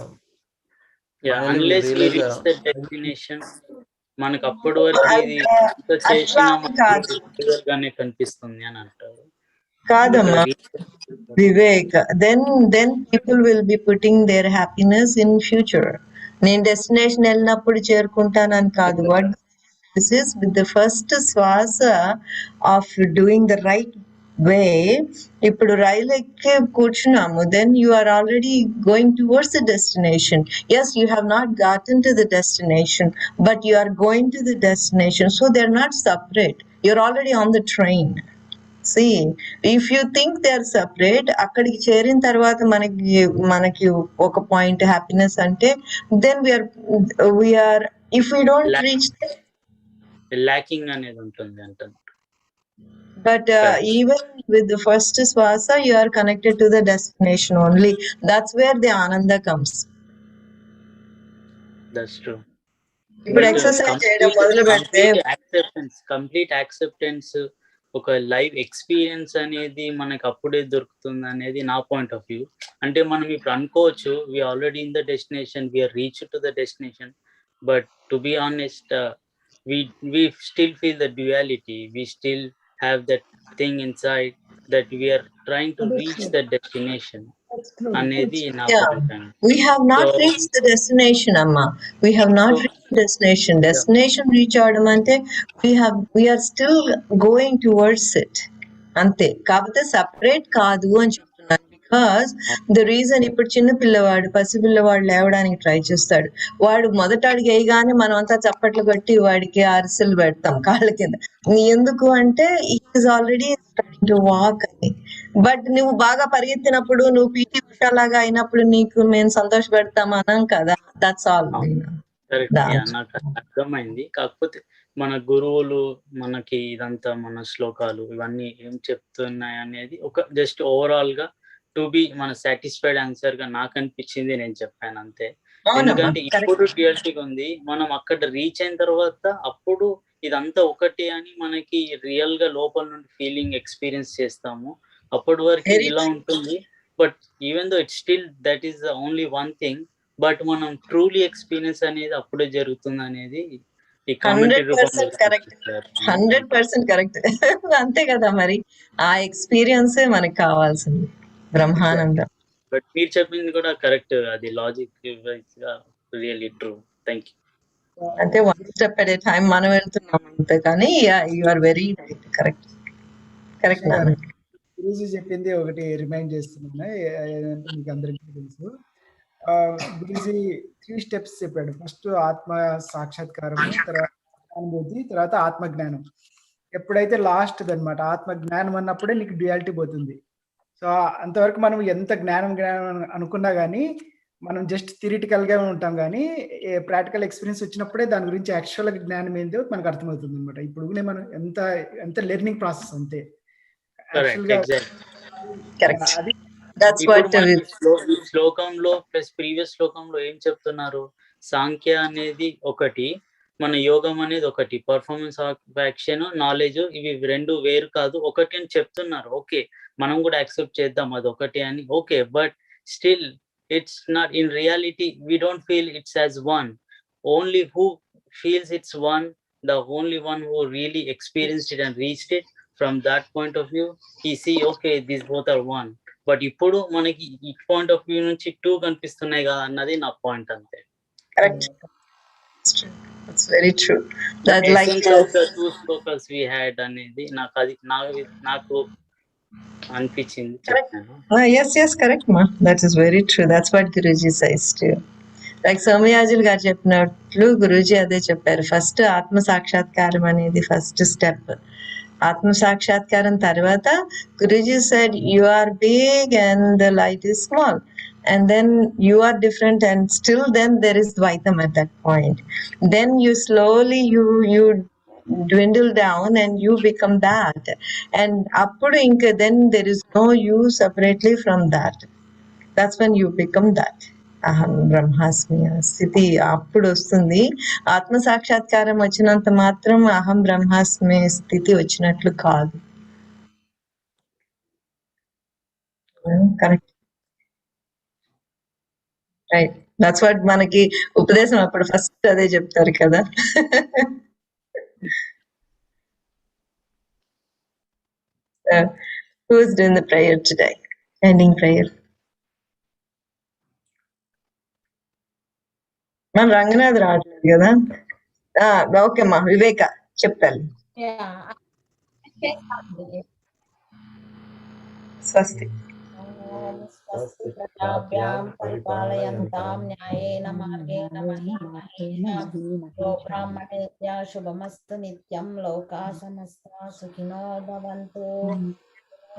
unless we reach the destination మనకు అప్పటి వరకు ఇది చేసినా కనిపిస్తుంది అని అంటారు. కాదమ్మా Vivek, then people will be putting their happiness in future. నేను డెస్టినేషన్ వెళ్ళినప్పుడు చేరుకుంటానని కాదు. What this is with the first swasa of doing the right way. ఇప్పుడు రైలు ఎక్కి కూర్చున్నాము, then you are already going towards the destination. Yes, you have not gotten to the destination, but you are going to the destination. So they're not separate. You're already on the train. See, if you think they are separate, అక్కడికి చేరిన తర్వాత మనకి ఒక point happiness అంటే, then we are if we don't reach lacking అనేది ఉంటుంది అంటారు. But even with the first swasa, you are connected to the destination only. That's where the ananda comes. That's true. ఇప్పుడు ఎక్సర్సైజ్ చేయడం మొదలు పెడితే complete acceptance, ఒక live experience అనేది మనకు అప్పుడే దొరుకుతుంది అనేది నా పాయింట్ ఆఫ్ వ్యూ. అంటే మనం ఇప్పుడు అనుకోవచ్చు we already in the destination, we're reach to the destination, but to be honest we still feel the duality. We still have that thing inside that we are trying to reach the destination. Anedi na point. We have not reached the destination, Amma. We have not reached the destination. Destination reach avadamante we are still going towards it. Ante kabate separate kaadu ani cheptunnaru. Because the reason ఇప్పుడు చిన్న పిల్లవాడు పసి పిల్లవాడు లేవడానికి try చేస్తాడు. వాడు మొదట అడిగి వేయగానే మనం అంతా చప్పట్లు కొట్టి వాడికి అరిసెలు పెడతాం కాళ్ళ కింద. ఎందుకు అంటే is already starting to walk అని. బట్ నువ్వు బాగా పరిగెత్తినప్పుడు, నువ్వు పీటీ ఉషా లాగా అయినప్పుడు నీకు మేము సంతోష పెడతాం అనం కదా. That's all. నాకు అర్థమైంది. కాకపోతే మన గురువులు మనకి ఇదంతా మన శ్లోకాలు ఇవన్నీ ఏం చెప్తున్నాయి అనేది ఒక జస్ట్ ఓవరాల్ గా టు బి మన సాటిస్ఫైడ్ ఆన్సర్ గా నాకు అనిపించింది నేను చెప్పాను అంతే. ఎందుకంటే ఇప్పుడు రియల్టీగా ఉంది, మనం అక్కడ రీచ్ అయిన తర్వాత అప్పుడు ఇదంతా ఒకటి అని మనకి రియల్ గా లోపల నుండి ఫీలింగ్ ఎక్స్పీరియన్స్ చేస్తాము. అప్పటి వరకు ఇలా ఉంటుంది. But even though it still that is the only one thing. But మనం ట్రూలీ ఎక్స్పీరియన్స్ అనేది అప్పుడే జరుగుతుంది అనేది ఈ కామెంటరీ 100% కరెక్ట్. అంతే కదా మరి, ఆ ఎక్స్పీరియన్సే మనకి కావాల్సింది బ్రహ్మానందం. బట్ మీరు చెప్పింది కూడా కరెక్ట్, అది logic really true. Thank you. అంటే one step at a time మనం వెళ్తున్నాం అంతే. కానీ you are very right. Correct. Guruji చెప్పింది ఒకటి రిమైండ్ చేస్తున్నాను, మీకు అందరికీ తెలుసు. గురూజీ 3 steps చెప్పాడు. ఫస్ట్ ఆత్మ సాక్షాత్కారము, తర్వాత అనుభూతి, తర్వాత ఆత్మజ్ఞానం. ఎప్పుడైతే లాస్ట్ అనమాట ఆత్మజ్ఞానం అన్నప్పుడే నీకు డ్యుయాలిటీ పోతుంది. సో అంతవరకు మనం ఎంత జ్ఞానం అనుకున్నా కానీ మనం జస్ట్ థియరిటికల్ గా ఉంటాం, కానీ ప్రాక్టికల్ ఎక్స్పీరియన్స్ వచ్చినప్పుడే దాని గురించి యాక్చువల్ జ్ఞానం ఏందో మనకు అర్థమవుతుంది అనమాట. ఇప్పుడు మనం ఎంత లెర్నింగ్ ప్రాసెస్ అంతే. అది that's ఇప్పుడు what మనకి ఈ శ్లోకంలో ప్లస్ ప్రీవియస్ శ్లోకంలో ఏం చెప్తున్నారు? సాంఖ్య అనేది ఒకటి, మన యోగం అనేది ఒకటి, పర్ఫార్మెన్స్ ఆఫ్ యాక్షన్, నాలెడ్జ్, ఇవి రెండు వేరు కాదు, ఒకటి అని చెప్తున్నారు. ఓకే, మనం కూడా యాక్సెప్ట్ చేద్దాం అది ఒకటి అని. Okay, but still it's not in reality. We don't feel it's as one. Only who feels it's one, the only one who really experienced it and reached it, from that point of view he see okay these both are one. But ఇప్పుడు మనకి ఈ point of view నుంచి two కనిపిస్తున్నాయి కదా అన్నది నా point అంతే. Correct. That's very true. That The like essence of the two slokas we had అనేది నాకు అనిపించింది చెప్తాను. yes, correct ma. That is very true. That's what Guruji says too. Like Swamy Antarmukhanada గారు చెప్పినట్లు గురూజీ అదే చెప్పారు. ఫస్ట్ ఆత్మ సాక్షాత్కారం అనేది ఫస్ట్ స్టెప్. ఆత్మ సాక్షాత్కారం తర్వాత Guruji said you are big and the light is small, and then you are different, and still then there is Dvaitam at that point. Then you slowly you dwindle down and you become that, and appudu inka then there is no you separately from that. That's when you become that. అహం బ్రహ్మాస్మి స్థితి అప్పుడు వస్తుంది. ఆత్మ సాక్షాత్కారం వచ్చినంత మాత్రం అహం బ్రహ్మాస్మి స్థితి వచ్చినట్లు కాదు. Correct, right. దట్స్ వాట్ మనకి ఉపదేశం అప్పుడు ఫస్ట్ అదే చెప్తారు కదా. Who is doing the prayer today? Ending prayer. మన రంగనాథ్ రావట్లేదు కదా. ఓకే అమ్మా, వివేక చెప్తాను. స్వస్తి. స్వస్తి ప్రజాభ్యాం పరిపాలయంతాం న్యాయేన మార్గేణ మహీమహీషాః గోబ్రాహ్మణేభ్యः శుభమస్తు నిత్యం లోకాః సమస్తాః సుఖినో భవంతు.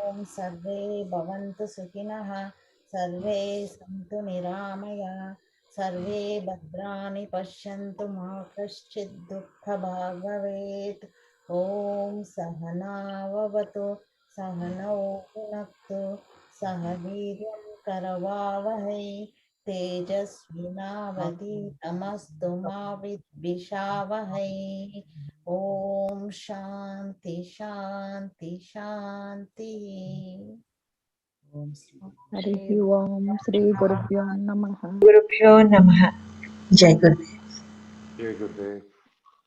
ఓం సర్వే భవంతు సుఖినః, సర్వే సంతు నిరామయాః, సర్వే భద్రాణి పశ్యంతు మా కశ్చిద్ దుఃఖభాగ్ భవేత్. ఓం సహనావవతు సహనౌ భునక్తు సహ వీర్యం కరవావహై తేజస్వినావధీతమస్తు మా విద్విషావహై. ఓం శాంతి శాంతి శాంతి. హరి ఓం శ్రీ గురుభ్యో నమః. గురుభ్యో నమః. జై గురుదేవ్. జై గురుదేవ్.